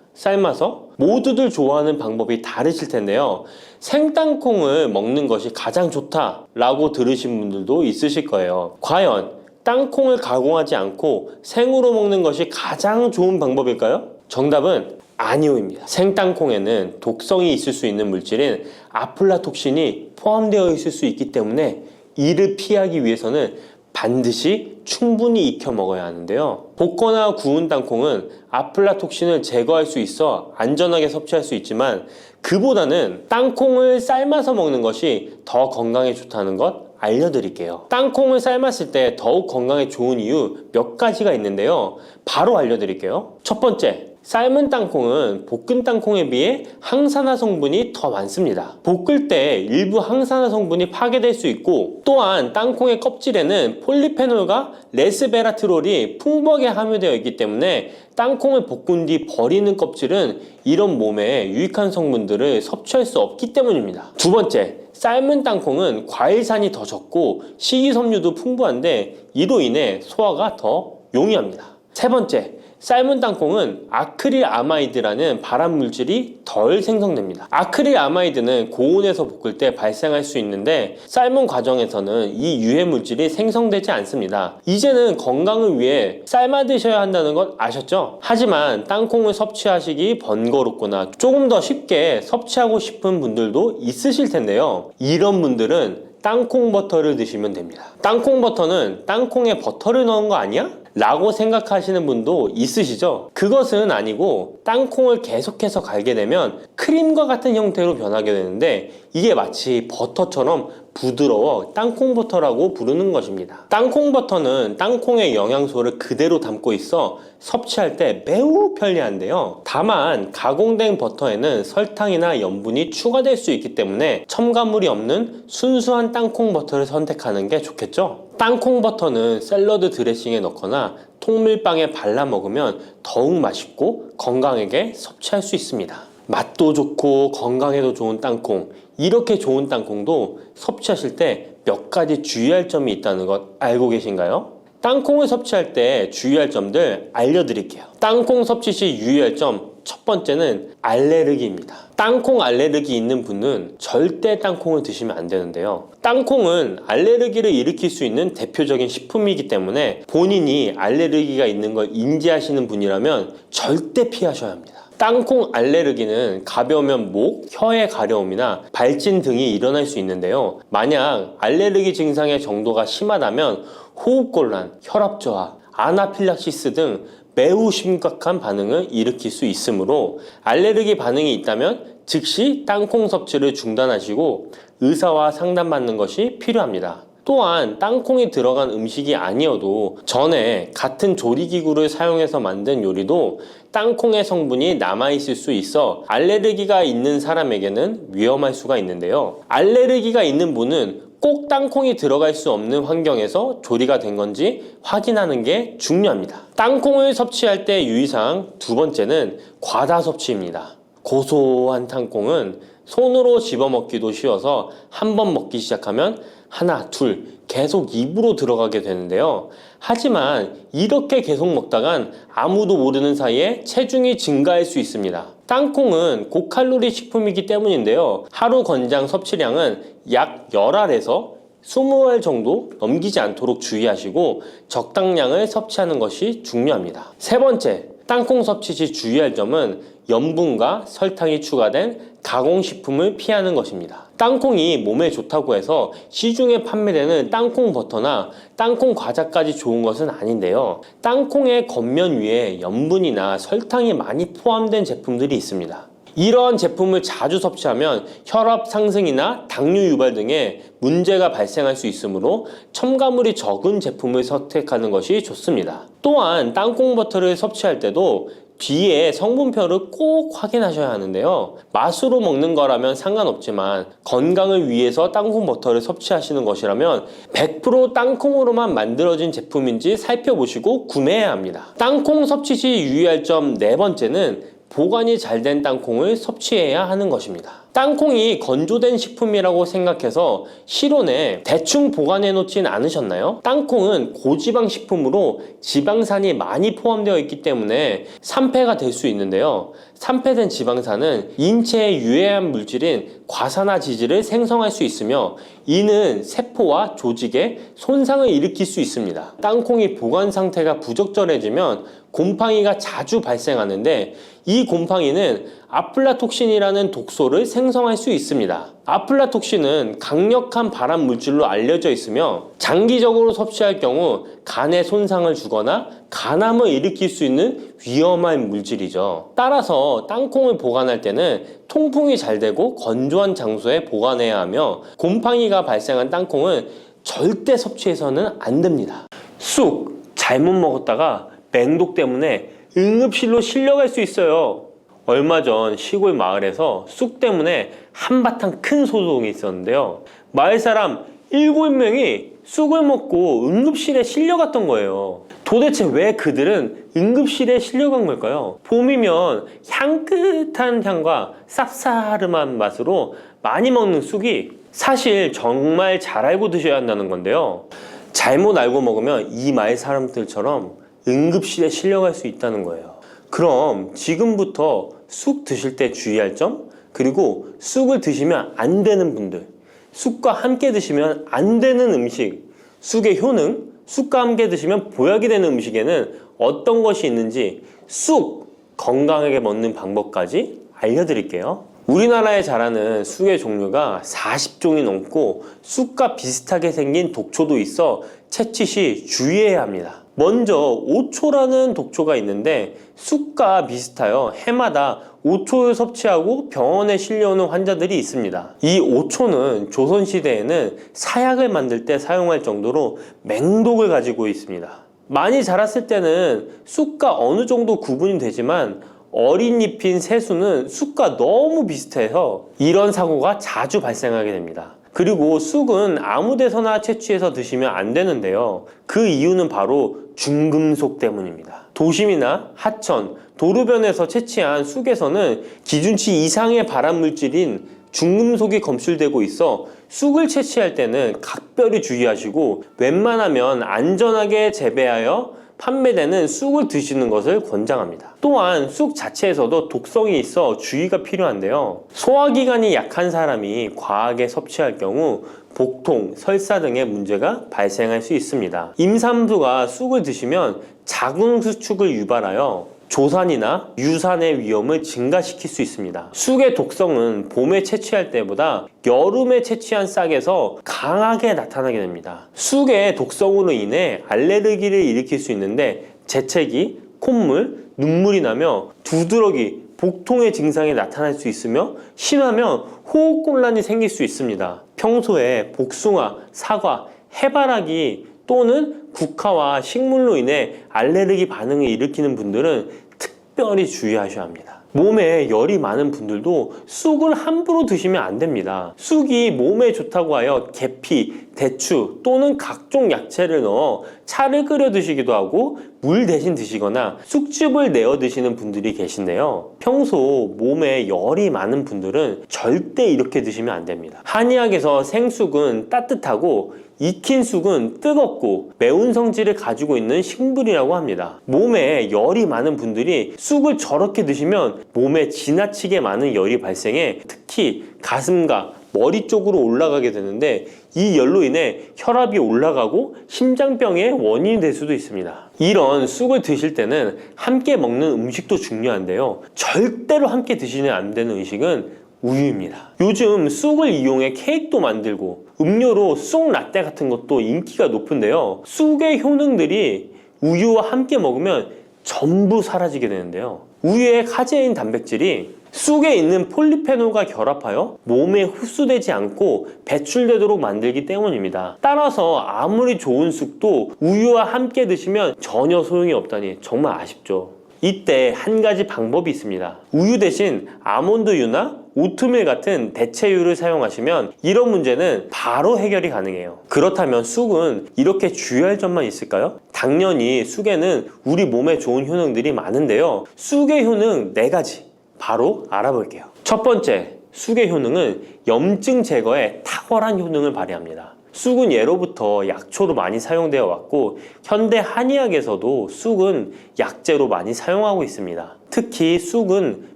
삶아서? 모두들 좋아하는 방법이 다르실 텐데요. 생땅콩을 먹는 것이 가장 좋다라고 들으신 분들도 있으실 거예요. 과연 땅콩을 가공하지 않고 생으로 먹는 것이 가장 좋은 방법일까요? 정답은 아니오입니다. 생땅콩에는 독성이 있을 수 있는 물질인 아플라톡신이 포함되어 있을 수 있기 때문에 이를 피하기 위해서는 반드시 충분히 익혀 먹어야 하는데요. 볶거나 구운 땅콩은 아플라톡신을 제거할 수 있어 안전하게 섭취할 수 있지만 그보다는 땅콩을 삶아서 먹는 것이 더 건강에 좋다는 것 알려드릴게요. 땅콩을 삶았을 때 더욱 건강에 좋은 이유 몇 가지가 있는데요. 바로 알려드릴게요. 첫 번째, 삶은 땅콩은 볶은 땅콩에 비해 항산화 성분이 더 많습니다. 볶을 때 일부 항산화 성분이 파괴될 수 있고, 또한 땅콩의 껍질에는 폴리페놀과 레스베라트롤이 풍부하게 함유되어 있기 때문에 땅콩을 볶은 뒤 버리는 껍질은 이런 몸에 유익한 성분들을 섭취할 수 없기 때문입니다. 두 번째, 삶은 땅콩은 과일산이 더 적고 식이섬유도 풍부한데 이로 인해 소화가 더 용이합니다. 세 번째, 삶은 땅콩은 아크릴아마이드라는 발암 물질이 덜 생성됩니다. 아크릴아마이드는 고온에서 볶을 때 발생할 수 있는데 삶은 과정에서는 이 유해 물질이 생성되지 않습니다. 이제는 건강을 위해 삶아 드셔야 한다는 것 아셨죠? 하지만 땅콩을 섭취하시기 번거롭거나 조금 더 쉽게 섭취하고 싶은 분들도 있으실 텐데요. 이런 분들은 땅콩 버터를 드시면 됩니다. 땅콩 버터는 땅콩에 버터를 넣은 거 아니야? 라고 생각하시는 분도 있으시죠? 그것은 아니고 땅콩을 계속해서 갈게 되면 크림과 같은 형태로 변하게 되는데 이게 마치 버터처럼 부드러워 땅콩 버터라고 부르는 것입니다. 땅콩 버터는 땅콩의 영양소를 그대로 담고 있어 섭취할 때 매우 편리한데요. 다만 가공된 버터에는 설탕이나 염분이 추가될 수 있기 때문에 첨가물이 없는 순수한 땅콩 버터를 선택하는 게 좋겠죠? 땅콩 버터는 샐러드 드레싱에 넣거나 통밀빵에 발라 먹으면 더욱 맛있고 건강하게 섭취할 수 있습니다. 맛도 좋고 건강에도 좋은 땅콩, 이렇게 좋은 땅콩도 섭취하실 때 몇 가지 주의할 점이 있다는 것 알고 계신가요? 땅콩을 섭취할 때 주의할 점들 알려드릴게요. 땅콩 섭취 시 유의할 점 첫 번째는 알레르기입니다. 땅콩 알레르기 있는 분은 절대 땅콩을 드시면 안 되는데요. 땅콩은 알레르기를 일으킬 수 있는 대표적인 식품이기 때문에 본인이 알레르기가 있는 걸 인지하시는 분이라면 절대 피하셔야 합니다. 땅콩 알레르기는 가벼우면 목, 혀의 가려움이나 발진 등이 일어날 수 있는데요. 만약 알레르기 증상의 정도가 심하다면 호흡곤란, 혈압저하, 아나필락시스 등 매우 심각한 반응을 일으킬 수 있으므로 알레르기 반응이 있다면 즉시 땅콩 섭취를 중단하시고 의사와 상담받는 것이 필요합니다. 또한 땅콩이 들어간 음식이 아니어도 전에 같은 조리기구를 사용해서 만든 요리도 땅콩의 성분이 남아있을 수 있어 알레르기가 있는 사람에게는 위험할 수가 있는데요. 알레르기가 있는 분은 꼭 땅콩이 들어갈 수 없는 환경에서 조리가 된 건지 확인하는 게 중요합니다. 땅콩을 섭취할 때 유의사항 두 번째는 과다 섭취입니다. 고소한 땅콩은 손으로 집어먹기도 쉬워서 한 번 먹기 시작하면 하나, 둘 계속 입으로 들어가게 되는데요. 하지만 이렇게 계속 먹다간 아무도 모르는 사이에 체중이 증가할 수 있습니다. 땅콩은 고칼로리 식품이기 때문인데요. 하루 권장 섭취량은 약 10알에서 20알 정도 넘기지 않도록 주의하시고 적당량을 섭취하는 것이 중요합니다. 세 번째, 땅콩 섭취 시 주의할 점은 염분과 설탕이 추가된 가공식품을 피하는 것입니다. 땅콩이 몸에 좋다고 해서 시중에 판매되는 땅콩 버터나 땅콩 과자까지 좋은 것은 아닌데요. 땅콩의 겉면 위에 염분이나 설탕이 많이 포함된 제품들이 있습니다. 이러한 제품을 자주 섭취하면 혈압 상승이나 당뇨 유발 등의 문제가 발생할 수 있으므로 첨가물이 적은 제품을 선택하는 것이 좋습니다. 또한 땅콩 버터를 섭취할 때도 뒤에 성분표를 꼭 확인하셔야 하는데요. 맛으로 먹는 거라면 상관없지만 건강을 위해서 땅콩 버터를 섭취하시는 것이라면 100% 땅콩으로만 만들어진 제품인지 살펴보시고 구매해야 합니다. 땅콩 섭취 시 유의할 점 네 번째는 보관이 잘 된 땅콩을 섭취해야 하는 것입니다. 땅콩이 건조된 식품이라고 생각해서 실온에 대충 보관해 놓진 않으셨나요? 땅콩은 고지방 식품으로 지방산이 많이 포함되어 있기 때문에 산패가 될 수 있는데요. 산패된 지방산은 인체에 유해한 물질인 과산화지질을 생성할 수 있으며 이는 세포와 조직에 손상을 일으킬 수 있습니다. 땅콩이 보관 상태가 부적절해지면 곰팡이가 자주 발생하는데 이 곰팡이는 아플라톡신이라는 독소를 생성할 수 있습니다. 아플라톡신은 강력한 발암 물질로 알려져 있으며 장기적으로 섭취할 경우 간에 손상을 주거나 간암을 일으킬 수 있는 위험한 물질이죠. 따라서 땅콩을 보관할 때는 통풍이 잘 되고 건조한 장소에 보관해야 하며 곰팡이가 발생한 땅콩은 절대 섭취해서는 안 됩니다. 쑥 잘못 먹었다가 맹독 때문에 응급실로 실려갈 수 있어요. 얼마 전 시골 마을에서 쑥 때문에 한바탕 큰 소동이 있었는데요. 마을 사람 7명이 쑥을 먹고 응급실에 실려갔던 거예요. 도대체 왜 그들은 응급실에 실려간 걸까요? 봄이면 향긋한 향과 쌉싸름한 맛으로 많이 먹는 쑥이 사실 정말 잘 알고 드셔야 한다는 건데요. 잘못 알고 먹으면 이 마을 사람들처럼 응급실에 실려갈 수 있다는 거예요. 그럼 지금부터 쑥 드실 때 주의할 점, 그리고 쑥을 드시면 안 되는 분들, 쑥과 함께 드시면 안 되는 음식, 쑥의 효능, 쑥과 함께 드시면 보약이 되는 음식에는 어떤 것이 있는지 쑥 건강하게 먹는 방법까지 알려드릴게요. 우리나라에 자라는 쑥의 종류가 40종이 넘고 쑥과 비슷하게 생긴 독초도 있어 채취 시 주의해야 합니다. 먼저 오초라는 독초가 있는데 쑥과 비슷하여 해마다 오초를 섭취하고 병원에 실려오는 환자들이 있습니다. 이 오초는 조선시대에는 사약을 만들 때 사용할 정도로 맹독을 가지고 있습니다. 많이 자랐을 때는 쑥과 어느 정도 구분이 되지만 어린 잎인 새수는 쑥과 너무 비슷해서 이런 사고가 자주 발생하게 됩니다. 그리고 쑥은 아무 데서나 채취해서 드시면 안 되는데요. 그 이유는 바로 중금속 때문입니다. 도심이나 하천, 도로변에서 채취한 쑥에서는 기준치 이상의 발암물질인 중금속이 검출되고 있어 쑥을 채취할 때는 각별히 주의하시고 웬만하면 안전하게 재배하여 판매되는 쑥을 드시는 것을 권장합니다. 또한 쑥 자체에서도 독성이 있어 주의가 필요한데요. 소화기관이 약한 사람이 과하게 섭취할 경우 복통, 설사 등의 문제가 발생할 수 있습니다. 임산부가 쑥을 드시면 자궁수축을 유발하여 조산이나 유산의 위험을 증가시킬 수 있습니다. 쑥의 독성은 봄에 채취할 때보다 여름에 채취한 싹에서 강하게 나타나게 됩니다. 쑥의 독성으로 인해 알레르기를 일으킬 수 있는데 재채기, 콧물, 눈물이 나며 두드러기, 복통의 증상이 나타날 수 있으며 심하면 호흡곤란이 생길 수 있습니다. 평소에 복숭아, 사과, 해바라기 또는 국화와 식물로 인해 알레르기 반응을 일으키는 분들은 특별히 주의하셔야 합니다. 몸에 열이 많은 분들도 쑥을 함부로 드시면 안 됩니다. 쑥이 몸에 좋다고 하여 계피, 대추 또는 각종 야채를 넣어 차를 끓여 드시기도 하고 물 대신 드시거나 쑥즙을 내어 드시는 분들이 계신데요. 평소 몸에 열이 많은 분들은 절대 이렇게 드시면 안 됩니다. 한의학에서 생쑥은 따뜻하고 익힌 쑥은 뜨겁고 매운 성질을 가지고 있는 식물이라고 합니다. 몸에 열이 많은 분들이 쑥을 저렇게 드시면 몸에 지나치게 많은 열이 발생해 특히 가슴과 머리 쪽으로 올라가게 되는데 이 열로 인해 혈압이 올라가고 심장병의 원인이 될 수도 있습니다. 이런 쑥을 드실 때는 함께 먹는 음식도 중요한데요. 절대로 함께 드시면 안 되는 음식은 우유입니다. 요즘 쑥을 이용해 케이크도 만들고 음료로 쑥 라떼 같은 것도 인기가 높은데요. 쑥의 효능들이 우유와 함께 먹으면 전부 사라지게 되는데요. 우유의 카제인 단백질이 쑥에 있는 폴리페놀과 결합하여 몸에 흡수되지 않고 배출되도록 만들기 때문입니다. 따라서 아무리 좋은 쑥도 우유와 함께 드시면 전혀 소용이 없다니 정말 아쉽죠. 이때 한 가지 방법이 있습니다. 우유 대신 아몬드유나 오트밀 같은 대체유를 사용하시면 이런 문제는 바로 해결이 가능해요. 그렇다면 쑥은 이렇게 주의할 점만 있을까요? 당연히 쑥에는 우리 몸에 좋은 효능들이 많은데요. 쑥의 효능 4가지 바로 알아볼게요. 첫 번째, 쑥의 효능은 염증 제거에 탁월한 효능을 발휘합니다. 쑥은 예로부터 약초로 많이 사용되어 왔고 현대 한의학에서도 쑥은 약재로 많이 사용하고 있습니다. 특히 쑥은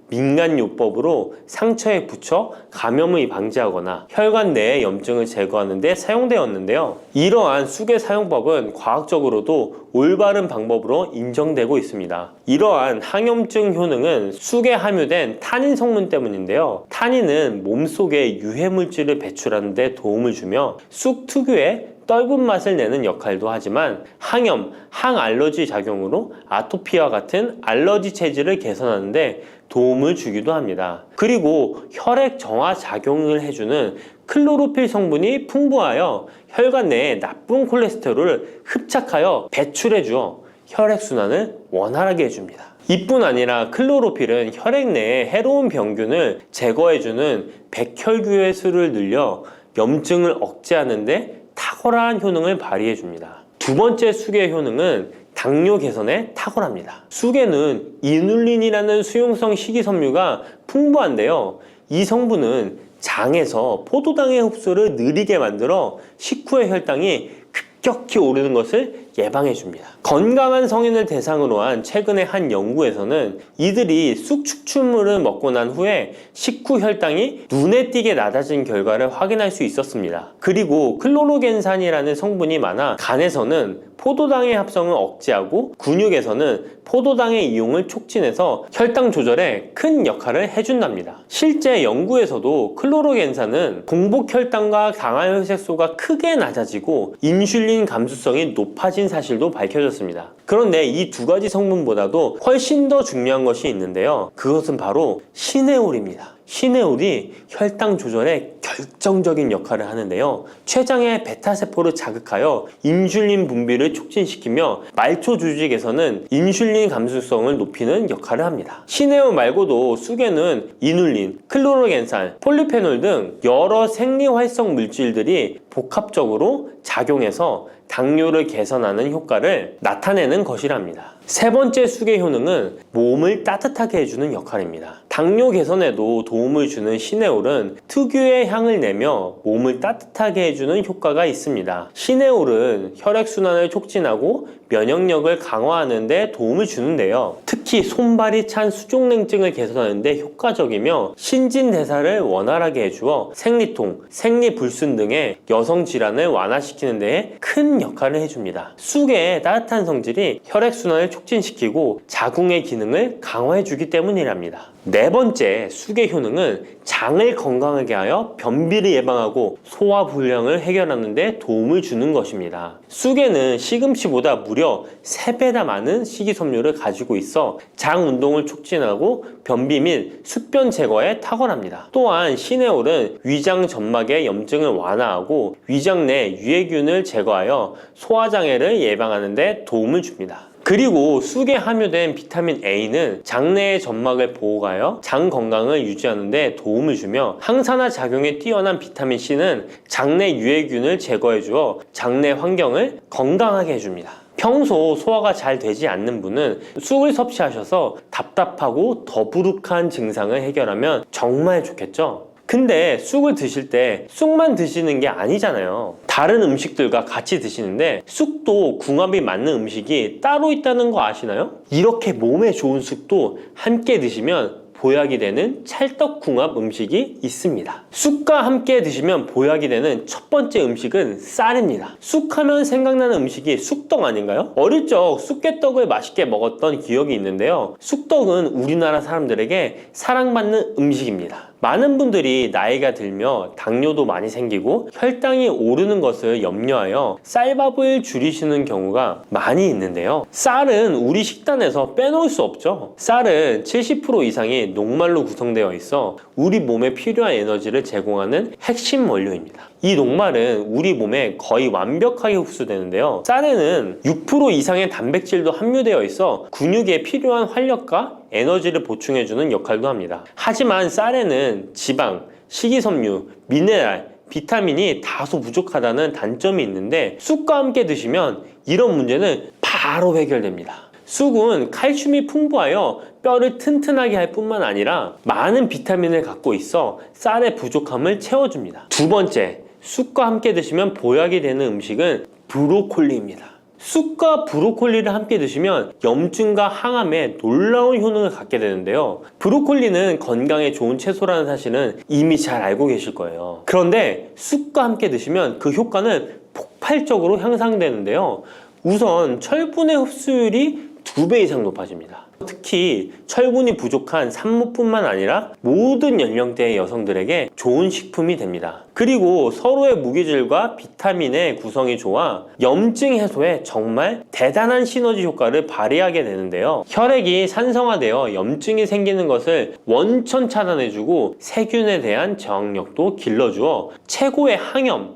민간요법으로 상처에 붙여 감염을 방지하거나 혈관 내의 염증을 제거하는 데 사용되었는데요. 이러한 쑥의 사용법은 과학적으로도 올바른 방법으로 인정되고 있습니다. 이러한 항염증 효능은 쑥에 함유된 타닌 성분 때문인데요. 타닌은 몸속에 유해물질을 배출하는 데 도움을 주며 쑥 특유의 떫은 맛을 내는 역할도 하지만 항염, 항알러지 작용으로 아토피와 같은 알러지 체질을 개선하는 데 도움을 주기도 합니다. 그리고 혈액 정화 작용을 해주는 클로로필 성분이 풍부하여 혈관 내에 나쁜 콜레스테롤을 흡착하여 배출해주어 혈액순환을 원활하게 해줍니다. 이뿐 아니라 클로로필은 혈액 내에 해로운 병균을 제거해주는 백혈구의 수를 늘려 염증을 억제하는 데 탁월한 효능을 발휘해 줍니다. 두 번째 쑥의 효능은 당뇨 개선에 탁월합니다. 쑥에는 이눌린이라는 수용성 식이섬유가 풍부한데요. 이 성분은 장에서 포도당의 흡수를 느리게 만들어 식후의 혈당이 급격히 오르는 것을 예방해 줍니다. 건강한 성인을 대상으로 한 최근의 한 연구에서는 이들이 쑥 추출물을 먹고 난 후에 식후 혈당이 눈에 띄게 낮아진 결과를 확인할 수 있었습니다. 그리고 클로로겐산이라는 성분이 많아 간에서는 포도당의 합성을 억제하고 근육에서는 포도당의 이용을 촉진해서 혈당 조절에 큰 역할을 해준답니다. 실제 연구에서도 클로로겐산은 공복 혈당과 당화혈색소가 크게 낮아지고 인슐린 감수성이 높아진 사실도 밝혀졌습니다. 그런데 이 2가지 성분보다도 훨씬 더 중요한 것이 있는데요. 그것은 바로 시네올입니다. 시네올이 혈당 조절에 결정적인 역할을 하는데요. 췌장의 베타세포를 자극하여 인슐린 분비를 촉진시키며 말초 조직에서는 인슐린 감수성을 높이는 역할을 합니다. 시네올 말고도 쑥에는 이눌린, 클로로겐산, 폴리페놀 등 여러 생리활성 물질들이 복합적으로 작용해서 당뇨를 개선하는 효과를 나타내는 것이랍니다. 세 번째 쑥의 효능은 몸을 따뜻하게 해주는 역할입니다. 당뇨 개선에도 도움을 주는 시네올은 특유의 향을 내며 몸을 따뜻하게 해주는 효과가 있습니다. 시네올은 혈액순환을 촉진하고 면역력을 강화하는 데 도움을 주는데요. 특히 손발이 찬 수족냉증을 개선하는 데 효과적이며 신진대사를 원활하게 해주어 생리통, 생리불순 등의 여성 질환을 완화시키는 데에 큰 역할을 해줍니다. 쑥의 따뜻한 성질이 혈액순환을 촉진시키고 자궁의 기능을 강화해주기 때문이랍니다. 네 번째 쑥의 효능은 장을 건강하게 하여 변비를 예방하고 소화불량을 해결하는 데 도움을 주는 것입니다. 쑥에는 시금치보다 무려 3배나 많은 식이섬유를 가지고 있어 장 운동을 촉진하고 변비 및 숙변 제거에 탁월합니다. 또한 시네올은 위장 점막의 염증을 완화하고 위장 내 유해균을 제거하여 소화장애를 예방하는 데 도움을 줍니다. 그리고 쑥에 함유된 비타민 A는 장내의 점막을 보호하여 장 건강을 유지하는 데 도움을 주며 항산화 작용에 뛰어난 비타민 C는 장내 유해균을 제거해 주어 장내 환경을 건강하게 해줍니다. 평소 소화가 잘 되지 않는 분은 쑥을 섭취하셔서 답답하고 더부룩한 증상을 해결하면 정말 좋겠죠? 근데 쑥을 드실 때 쑥만 드시는 게 아니잖아요. 다른 음식들과 같이 드시는데 쑥도 궁합이 맞는 음식이 따로 있다는 거 아시나요? 이렇게 몸에 좋은 쑥도 함께 드시면 보약이 되는 찰떡궁합 음식이 있습니다. 쑥과 함께 드시면 보약이 되는 첫 번째 음식은 쌀입니다. 쑥하면 생각나는 음식이 쑥떡 아닌가요? 어릴 적 쑥개떡을 맛있게 먹었던 기억이 있는데요. 쑥떡은 우리나라 사람들에게 사랑받는 음식입니다. 많은 분들이 나이가 들며 당뇨도 많이 생기고 혈당이 오르는 것을 염려하여 쌀밥을 줄이시는 경우가 많이 있는데요. 쌀은 우리 식단에서 빼놓을 수 없죠. 쌀은 70% 이상이 녹말로 구성되어 있어 우리 몸에 필요한 에너지를 제공하는 핵심 원료입니다. 이 녹말은 우리 몸에 거의 완벽하게 흡수되는데요. 쌀에는 6% 이상의 단백질도 함유되어 있어 근육에 필요한 활력과 에너지를 보충해주는 역할도 합니다. 하지만 쌀에는 지방, 식이섬유, 미네랄, 비타민이 다소 부족하다는 단점이 있는데 쑥과 함께 드시면 이런 문제는 바로 해결됩니다. 쑥은 칼슘이 풍부하여 뼈를 튼튼하게 할 뿐만 아니라 많은 비타민을 갖고 있어 쌀의 부족함을 채워줍니다. 두 번째, 쑥과 함께 드시면 보약이 되는 음식은 브로콜리입니다. 쑥과 브로콜리를 함께 드시면 염증과 항암에 놀라운 효능을 갖게 되는데요. 브로콜리는 건강에 좋은 채소라는 사실은 이미 잘 알고 계실 거예요. 그런데 쑥과 함께 드시면 그 효과는 폭발적으로 향상되는데요. 우선 철분의 흡수율이 2배 이상 높아집니다. 특히 철분이 부족한 산모뿐만 아니라 모든 연령대의 여성들에게 좋은 식품이 됩니다. 그리고 서로의 무기질과 비타민의 구성이 좋아 염증 해소에 정말 대단한 시너지 효과를 발휘하게 되는데요. 혈액이 산성화되어 염증이 생기는 것을 원천 차단해주고 세균에 대한 저항력도 길러주어 최고의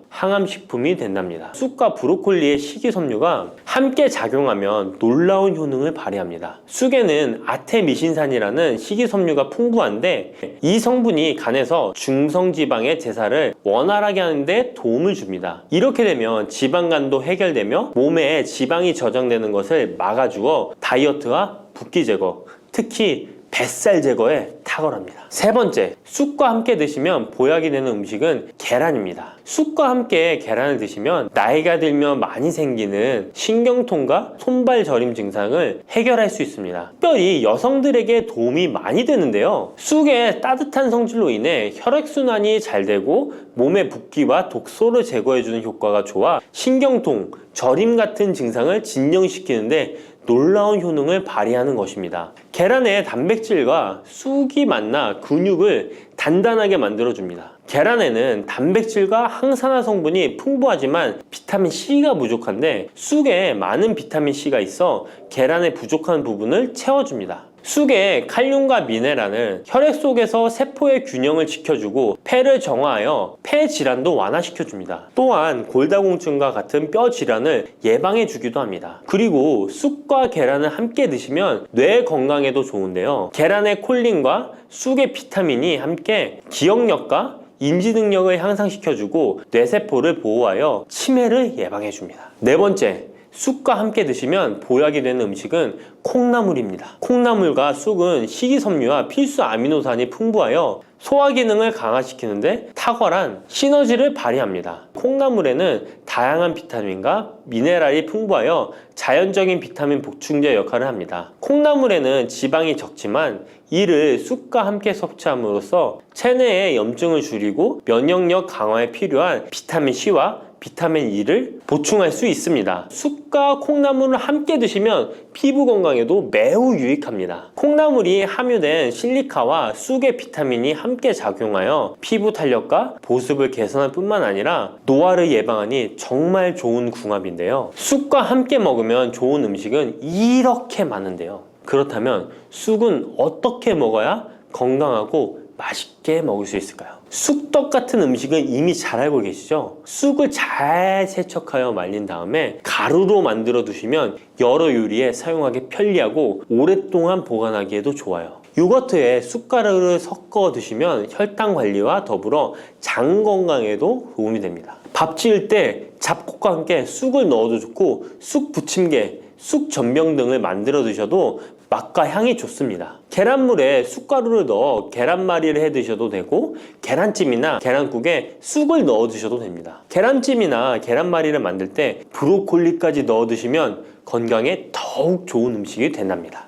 항암식품이 된답니다. 쑥과 브로콜리의 식이섬유가 함께 작용하면 놀라운 효능을 발휘합니다. 쑥에는 아테미신산이라는 식이섬유가 풍부한데 이 성분이 간에서 중성지방의 제사를 원활하게 하는데 도움을 줍니다. 이렇게 되면 지방간도 해결되며 몸에 지방이 저장되는 것을 막아주어 다이어트와 붓기 제거, 특히 뱃살 제거에 탁월합니다. 세 번째, 쑥과 함께 드시면 보약이 되는 음식은 계란입니다. 쑥과 함께 계란을 드시면 나이가 들면 많이 생기는 신경통과 손발 저림 증상을 해결할 수 있습니다. 특별히 여성들에게 도움이 많이 되는데요. 쑥의 따뜻한 성질로 인해 혈액순환이 잘 되고 몸의 붓기와 독소를 제거해주는 효과가 좋아 신경통, 저림 같은 증상을 진정시키는데 놀라운 효능을 발휘하는 것입니다. 계란의 단백질과 쑥이 만나 근육을 단단하게 만들어줍니다. 계란에는 단백질과 항산화 성분이 풍부하지만 비타민 C가 부족한데 쑥에 많은 비타민 C가 있어 계란의 부족한 부분을 채워줍니다. 쑥의 칼륨과 미네랄은 혈액 속에서 세포의 균형을 지켜주고 폐를 정화하여 폐 질환도 완화시켜줍니다. 또한 골다공증과 같은 뼈 질환을 예방해주기도 합니다. 그리고 쑥과 계란을 함께 드시면 뇌 건강에도 좋은데요. 계란의 콜린과 쑥의 비타민이 함께 기억력과 인지 능력을 향상시켜주고 뇌세포를 보호하여 치매를 예방해줍니다. 네 번째, 쑥과 함께 드시면 보약이 되는 음식은 콩나물입니다. 콩나물과 쑥은 식이섬유와 필수 아미노산이 풍부하여 소화 기능을 강화시키는데 탁월한 시너지를 발휘합니다. 콩나물에는 다양한 비타민과 미네랄이 풍부하여 자연적인 비타민 보충제 역할을 합니다. 콩나물에는 지방이 적지만 이를 쑥과 함께 섭취함으로써 체내의 염증을 줄이고 면역력 강화에 필요한 비타민 C와 비타민 E를 보충할 수 있습니다. 쑥과 콩나물을 함께 드시면 피부 건강에도 매우 유익합니다. 콩나물이 함유된 실리카와 쑥의 비타민이 함께 작용하여 피부 탄력과 보습을 개선할 뿐만 아니라 노화를 예방하니 정말 좋은 궁합인데요. 쑥과 함께 먹으면 좋은 음식은 이렇게 많은데요. 그렇다면 쑥은 어떻게 먹어야 건강하고 맛있게 먹을 수 있을까요? 쑥떡 같은 음식은 이미 잘 알고 계시죠? 쑥을 잘 세척하여 말린 다음에 가루로 만들어 두시면 여러 요리에 사용하기 편리하고 오랫동안 보관하기에도 좋아요. 요거트에 쑥가루를 섞어 드시면 혈당 관리와 더불어 장 건강에도 도움이 됩니다. 밥 지을 때 잡곡과 함께 쑥을 넣어도 좋고 쑥 부침개, 쑥 전병 등을 만들어 드셔도 맛과 향이 좋습니다. 계란물에 쑥가루를 넣어 계란말이를 해 드셔도 되고 계란찜이나 계란국에 쑥을 넣어 드셔도 됩니다. 계란찜이나 계란말이를 만들 때 브로콜리까지 넣어 드시면 건강에 더욱 좋은 음식이 된답니다.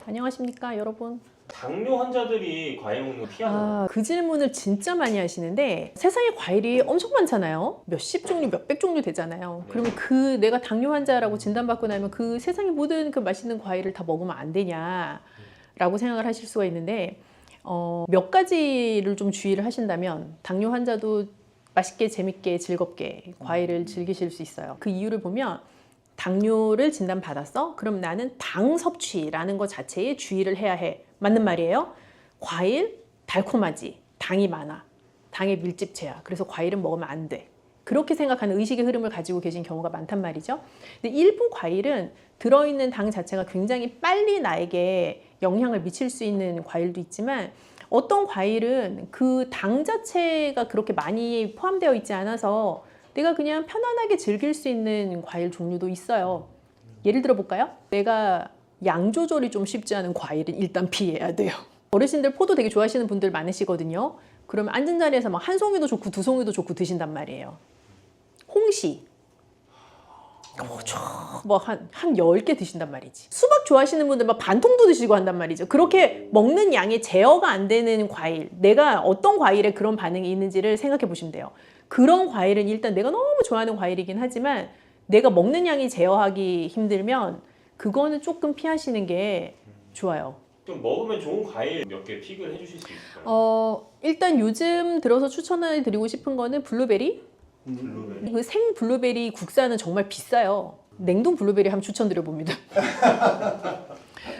안녕하십니까 여러분. 당뇨 환자들이 과일 먹는 거 피하나요? 그 질문을 진짜 많이 하시는데 세상에 과일이 엄청 많잖아요. 몇십 종류, 몇백 종류 되잖아요. 그러면 그 내가 당뇨 환자라고 진단받고 나면 그 세상의 모든 그 맛있는 과일을 다 먹으면 안 되냐라고 생각을 하실 수가 있는데 몇 가지를 좀 주의를 하신다면 당뇨 환자도 맛있게 재밌게 즐겁게 과일을 즐기실 수 있어요. 그 이유를 보면 당뇨를 진단받았어? 그럼 나는 당 섭취라는 것 자체에 주의를 해야 해. 맞는 말이에요. 과일 달콤하지. 당이 많아. 당의 밀집체야. 그래서 과일은 먹으면 안 돼. 그렇게 생각하는 의식의 흐름을 가지고 계신 경우가 많단 말이죠. 근데 일부 과일은 들어있는 당 자체가 굉장히 빨리 나에게 영향을 미칠 수 있는 과일도 있지만 어떤 과일은 그 당 자체가 그렇게 많이 포함되어 있지 않아서 내가 그냥 편안하게 즐길 수 있는 과일 종류도 있어요. 예를 들어 볼까요? 내가 양 조절이 좀 쉽지 않은 과일은 일단 피해야 돼요. 어르신들 포도 되게 좋아하시는 분들 많으시거든요. 그러면 앉은 자리에서 막 한 송이도 좋고 두 송이도 좋고 드신단 말이에요. 홍시 뭐한 10개 드신단 말이지. 수박 좋아하시는 분들 막 반통도 드시고 한단 말이죠. 그렇게 먹는 양이 제어가 안 되는 과일, 내가 어떤 과일에 그런 반응이 있는지를 생각해 보시면 돼요. 그런 과일은 일단 내가 너무 좋아하는 과일이긴 하지만 내가 먹는 양이 제어하기 힘들면 그거는 조금 피하시는 게 좋아요. 좀 먹으면 좋은 과일 몇 개 픽을 해주실 수 있을까요? 일단 요즘 들어서 추천을 드리고 싶은 거는 블루베리. 블루베리. 그 생 블루베리 국산은 정말 비싸요. 냉동 블루베리 한번 추천드려 봅니다.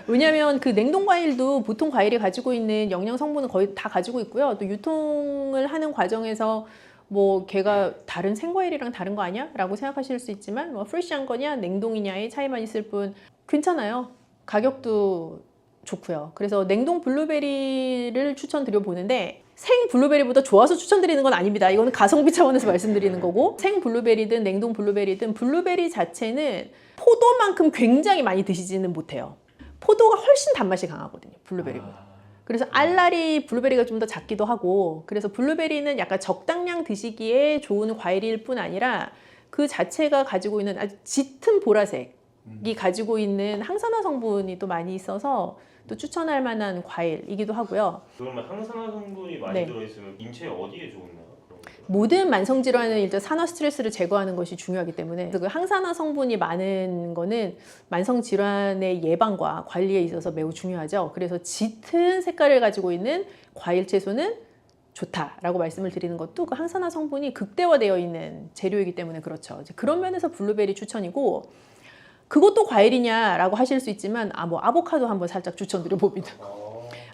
왜냐하면 그 냉동 과일도 보통 과일이 가지고 있는 영양 성분은 거의 다 가지고 있고요. 또 유통을 하는 과정에서 뭐 걔가 다른 생과일이랑 다른 거 아니야? 라고 생각하실 수 있지만 뭐 프레시한 거냐 냉동이냐의 차이만 있을 뿐 괜찮아요. 가격도 좋고요. 그래서 냉동 블루베리를 추천드려 보는데 생 블루베리보다 좋아서 추천드리는 건 아닙니다. 이거는 가성비 차원에서 말씀드리는 거고 생 블루베리든 냉동 블루베리든 블루베리 자체는 포도만큼 굉장히 많이 드시지는 못해요. 포도가 훨씬 단맛이 강하거든요. 블루베리보다. 그래서 알알이 블루베리가 좀 더 작기도 하고 그래서 블루베리는 약간 적당량 드시기에 좋은 과일일 뿐 아니라 그 자체가 가지고 있는 아주 짙은 보라색이 가지고 있는 항산화 성분이 또 많이 있어서 또 추천할 만한 과일이기도 하고요. 그러면 항산화 성분이 많이 네. 들어있으면 인체에 어디에 좋나요? 그런 거? 모든 만성 질환은 일단 산화 스트레스를 제거하는 것이 중요하기 때문에 그 항산화 성분이 많은 거는 만성 질환의 예방과 관리에 있어서 매우 중요하죠. 그래서 짙은 색깔을 가지고 있는 과일 채소는 좋다라고 말씀을 드리는 것도 그 항산화 성분이 극대화되어 있는 재료이기 때문에 그렇죠. 이제 그런 면에서 블루베리 추천이고 그것도 과일이냐라고 하실 수 있지만 뭐 아보카도 한번 살짝 추천드려 봅니다.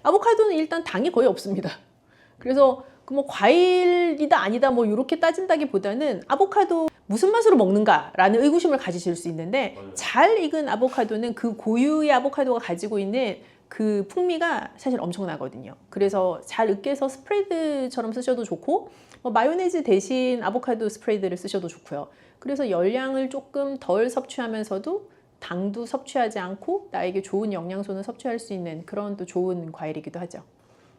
아보카도는 일단 당이 거의 없습니다. 그래서 그 뭐 과일이다 아니다 뭐 이렇게 따진다기보다는 아보카도 무슨 맛으로 먹는가라는 의구심을 가지실 수 있는데 맞아요. 잘 익은 아보카도는 그 고유의 아보카도가 가지고 있는 그 풍미가 사실 엄청나거든요. 그래서 잘 으깨서 스프레드처럼 쓰셔도 좋고 뭐 마요네즈 대신 아보카도 스프레드를 쓰셔도 좋고요. 그래서 열량을 조금 덜 섭취하면서도 당도 섭취하지 않고 나에게 좋은 영양소는 섭취할 수 있는 그런 또 좋은 과일이기도 하죠.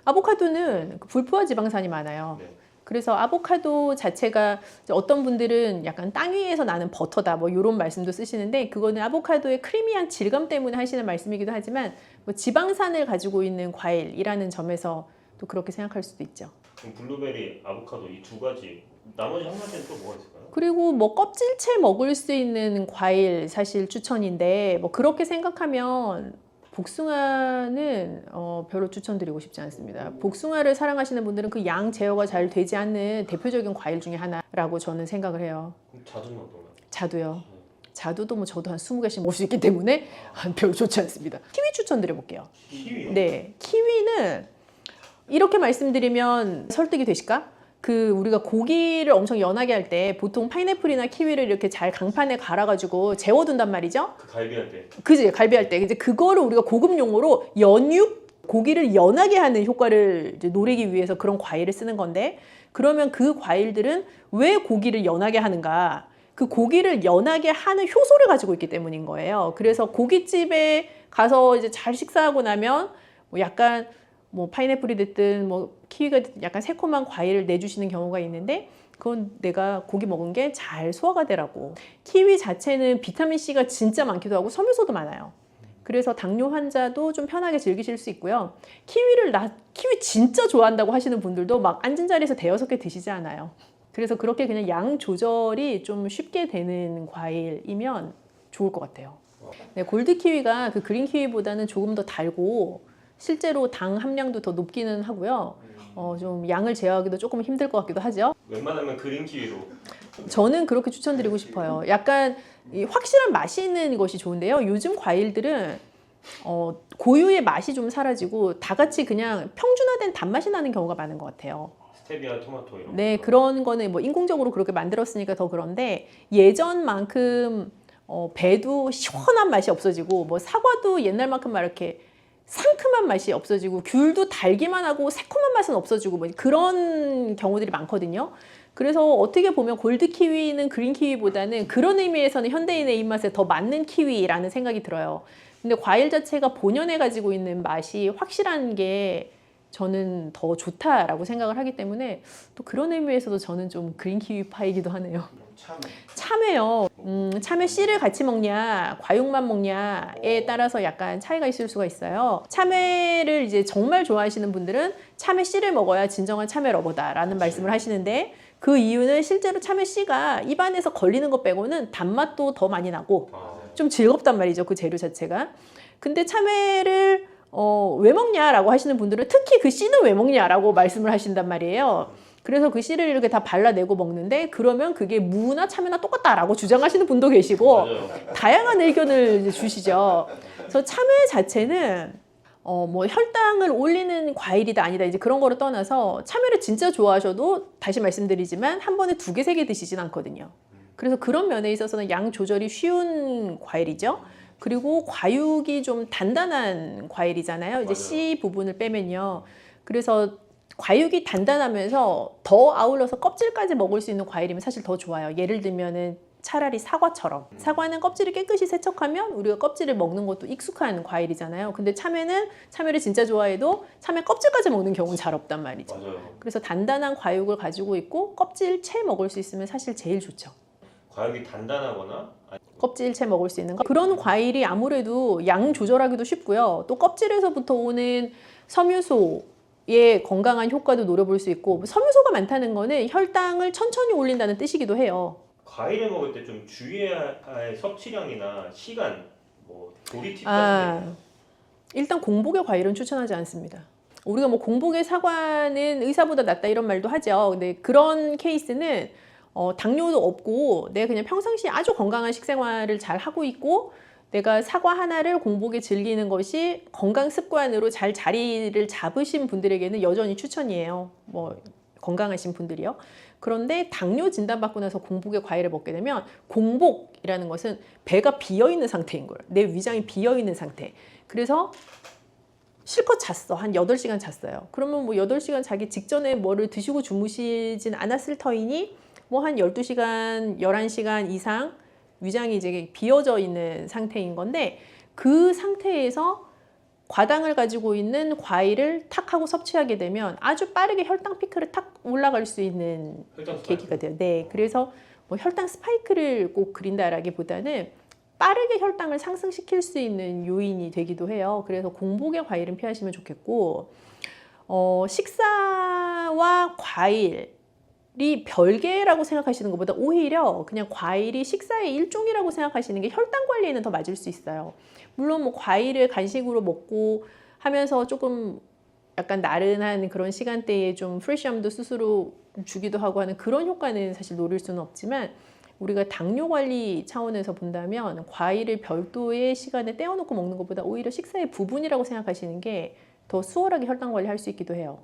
아보카도는 불포화 지방산이 많아요. 네. 그래서 아보카도 자체가 어떤 분들은 약간 땅 위에서 나는 버터다 뭐 이런 말씀도 쓰시는데 그거는 아보카도의 크리미한 질감 때문에 하시는 말씀이기도 하지만 뭐 지방산을 가지고 있는 과일이라는 점에서 또 그렇게 생각할 수도 있죠. 그럼 블루베리, 아보카도 이 두 가지 나머지 한 가지는 또 뭐가 있을까요? 그리고 뭐 껍질째 먹을 수 있는 과일 사실 추천인데 뭐 그렇게 생각하면 복숭아는 별로 추천드리고 싶지 않습니다. 복숭아를 사랑하시는 분들은 그 양 제어가 잘 되지 않는 대표적인 과일 중에 하나라고 저는 생각을 해요. 그럼 자두는 어떤가요? 자두요. 자두도 뭐 저도 한 20개씩 먹을 수 있기 때문에 별로 좋지 않습니다. 키위 추천드려볼게요. 키위요? 네, 키위는 이렇게 말씀드리면 설득이 되실까? 그 우리가 고기를 엄청 연하게 할 때 보통 파인애플이나 키위를 이렇게 잘 강판에 갈아가지고 재워둔단 말이죠. 그 갈비할 때. 그지? 갈비할 때. 이제 그거를 우리가 고급 용어로 연육, 고기를 연하게 하는 효과를 이제 노리기 위해서 그런 과일을 쓰는 건데 그러면 그 과일들은 왜 고기를 연하게 하는가? 그 고기를 연하게 하는 효소를 가지고 있기 때문인 거예요. 그래서 고깃집에 가서 이제 잘 식사하고 나면 뭐 약간 뭐 파인애플이 됐든 뭐 키위가 됐든 약간 새콤한 과일을 내주시는 경우가 있는데 그건 내가 고기 먹은 게 잘 소화가 되라고. 키위 자체는 비타민C가 진짜 많기도 하고 섬유소도 많아요. 그래서 당뇨 환자도 좀 편하게 즐기실 수 있고요. 키위 진짜 좋아한다고 하시는 분들도 막 앉은 자리에서 5-6개 드시지 않아요. 그래서 그렇게 그냥 양 조절이 좀 쉽게 되는 과일이면 좋을 것 같아요. 네, 골드 키위가 그 그린 키위보다는 조금 더 달고 실제로 당 함량도 더 높기는 하고요. 좀 양을 제어하기도 조금 힘들 것 같기도 하죠. 웬만하면 그린 키위로. 저는 그렇게 추천드리고 싶어요. 약간 이 확실한 맛이 있는 것이 좋은데요. 요즘 과일들은 고유의 맛이 좀 사라지고 다 같이 그냥 평준화된 단맛이 나는 경우가 많은 것 같아요. 스테비아 토마토 이런 네, 거. 그런 거는 뭐 인공적으로 그렇게 만들었으니까 더 그런데 예전만큼 배도 시원한 맛이 없어지고 뭐 사과도 옛날만큼 막 이렇게 상큼한 맛이 없어지고 귤도 달기만 하고 새콤한 맛은 없어지고 뭐 그런 경우들이 많거든요. 그래서 어떻게 보면 골드 키위는 그린 키위보다는 그런 의미에서는 현대인의 입맛에 더 맞는 키위라는 생각이 들어요. 근데 과일 자체가 본연에 가지고 있는 맛이 확실한 게 저는 더 좋다라고 생각을 하기 때문에 또 그런 의미에서도 저는 좀 그린 키위 파이기도 하네요. 참외요. 참외 씨를 같이 먹냐, 과육만 먹냐에 따라서 약간 차이가 있을 수가 있어요. 참외를 이제 정말 좋아하시는 분들은 참외 씨를 먹어야 진정한 참외 러버다라는 말씀을 하시는데 그 이유는 실제로 참외 씨가 입안에서 걸리는 것 빼고는 단맛도 더 많이 나고 좀 즐겁단 말이죠. 그 재료 자체가. 근데 참외를 왜 먹냐라고 하시는 분들은 특히 그 씨는 왜 먹냐라고 말씀을 하신단 말이에요. 그래서 그 씨를 이렇게 다 발라내고 먹는데 그러면 그게 무나 참외나 똑같다라고 주장하시는 분도 계시고 맞아요. 다양한 의견을 이제 주시죠. 그래서 참외 자체는 뭐 혈당을 올리는 과일이다 아니다 이제 그런 거를 떠나서 참외를 진짜 좋아하셔도 다시 말씀드리지만 한 번에 2개, 3개 드시진 않거든요. 그래서 그런 면에 있어서는 양 조절이 쉬운 과일이죠. 그리고 과육이 좀 단단한 과일이잖아요. 이제 맞아요. 씨 부분을 빼면요. 그래서 과육이 단단하면서 더 아울러서 껍질까지 먹을 수 있는 과일이면 사실 더 좋아요. 예를 들면은 차라리 사과처럼. 사과는 껍질을 깨끗이 세척하면 우리가 껍질을 먹는 것도 익숙한 과일이잖아요. 근데 참외를 진짜 좋아해도 참외 껍질까지 먹는 경우는 잘 없단 말이죠. 맞아요. 그래서 단단한 과육을 가지고 있고 껍질채 먹을 수 있으면 사실 제일 좋죠. 과육이 단단하거나 껍질채 먹을 수 있는 거. 그런 과일이 아무래도 양 조절하기도 쉽고요. 또 껍질에서부터 오는 섬유소의 건강한 효과도 노려볼 수 있고 섬유소가 많다는 거는 혈당을 천천히 올린다는 뜻이기도 해요. 과일을 먹을 때 좀 주의해야 할 섭취량이나 시간, 뭐 조리 팁 같은 게 아, 일단 공복의 과일은 추천하지 않습니다. 우리가 뭐 공복의 사과는 의사보다 낫다 이런 말도 하죠. 근데 그런 케이스는 당뇨도 없고 내가 그냥 평상시에 아주 건강한 식생활을 잘 하고 있고 내가 사과 하나를 공복에 즐기는 것이 건강 습관으로 잘 자리를 잡으신 분들에게는 여전히 추천이에요. 뭐 건강하신 분들이요. 그런데 당뇨 진단받고 나서 공복에 과일을 먹게 되면 공복이라는 것은 배가 비어있는 상태인 거예요. 내 위장이 비어있는 상태. 그래서 실컷 잤어. 한 8시간 잤어요. 그러면 뭐 8시간 자기 직전에 뭐를 드시고 주무시진 않았을 터이니 뭐 한 12시간, 11시간 이상 위장이 이제 비어져 있는 상태인 건데 그 상태에서 과당을 가지고 있는 과일을 탁 하고 섭취하게 되면 아주 빠르게 혈당 피크를 탁 올라갈 수 있는 혈당 계기가 돼요. 네, 그래서 뭐 혈당 스파이크를 꼭 그린다라기보다는 빠르게 혈당을 상승시킬 수 있는 요인이 되기도 해요. 그래서 공복의 과일은 피하시면 좋겠고 식사와 과일이 별개라고 생각하시는 것보다 오히려 그냥 과일이 식사의 일종이라고 생각하시는 게 혈당 관리에는 더 맞을 수 있어요. 물론 뭐 과일을 간식으로 먹고 하면서 조금 약간 나른한 그런 시간대에 좀 프레시함도 스스로 주기도 하고 하는 그런 효과는 사실 노릴 수는 없지만 우리가 당뇨 관리 차원에서 본다면 과일을 별도의 시간에 떼어놓고 먹는 것보다 오히려 식사의 부분이라고 생각하시는 게 더 수월하게 혈당 관리할 수 있기도 해요.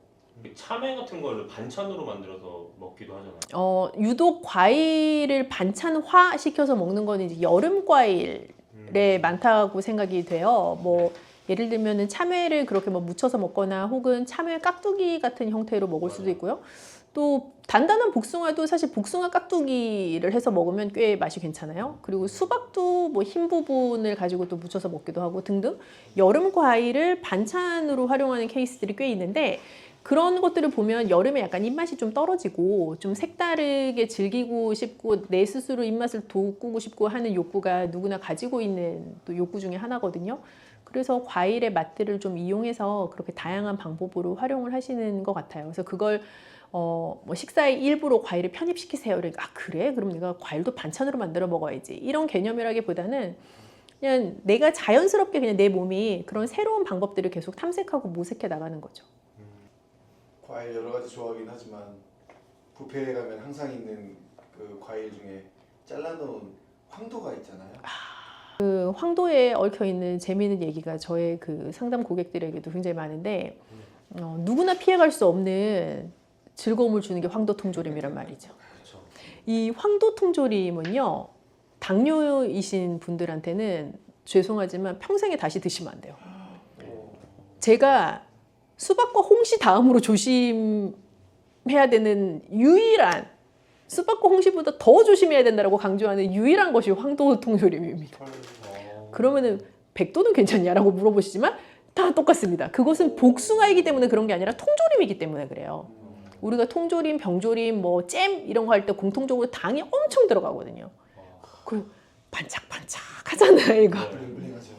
참외 같은 거를 반찬으로 만들어서 먹기도 하잖아요. 유독 과일을 반찬화 시켜서 먹는 거는 이제 여름 과일에 많다고 생각이 돼요. 뭐 예를 들면은 참외를 그렇게 뭐 무쳐서 먹거나 혹은 참외 깍두기 같은 형태로 먹을 수도 있고요. 또 단단한 복숭아도 사실 복숭아 깍두기를 해서 먹으면 꽤 맛이 괜찮아요. 그리고 수박도 뭐 흰 부분을 가지고 또 무쳐서 먹기도 하고 등등 여름 과일을 반찬으로 활용하는 케이스들이 꽤 있는데 그런 것들을 보면 여름에 약간 입맛이 좀 떨어지고 좀 색다르게 즐기고 싶고 내 스스로 입맛을 돋구고 싶고 하는 욕구가 누구나 가지고 있는 또 욕구 중에 하나거든요. 그래서 과일의 맛들을 좀 이용해서 그렇게 다양한 방법으로 활용을 하시는 것 같아요. 그래서 그걸 뭐 식사의 일부로 과일을 편입시키세요. 그러니까 그래? 그럼 내가 과일도 반찬으로 만들어 먹어야지. 이런 개념이라기보다는 그냥 내가 자연스럽게 그냥 내 몸이 그런 새로운 방법들을 계속 탐색하고 모색해 나가는 거죠. 과일 여러 가지 좋아하긴 하지만 뷔페에 가면 항상 있는 그 과일 중에 잘라놓은 황도가 있잖아요. 그 황도에 얽혀 있는 재미있는 얘기가 저의 그 상담 고객들에게도 굉장히 많은데 누구나 피해갈 수 없는 즐거움을 주는 게 황도 통조림이란 말이죠. 그렇죠. 이 황도 통조림은요, 당뇨이신 분들한테는 죄송하지만 평생에 다시 드시면 안 돼요. 제가 수박과 홍시 다음으로 조심해야 되는 유일한, 수박과 홍시보다 더 조심해야 된다고 강조하는 유일한 것이 황도 통조림입니다. 그러면은 백도는 괜찮냐라고 물어보시지만 다 똑같습니다. 그것은 복숭아이기 때문에 그런 게 아니라 통조림이기 때문에 그래요. 우리가 통조림, 병조림, 뭐 잼 이런 거 할 때 공통적으로 당이 엄청 들어가거든요. 그 반짝반짝 하잖아요, 이거. 블링블링하죠.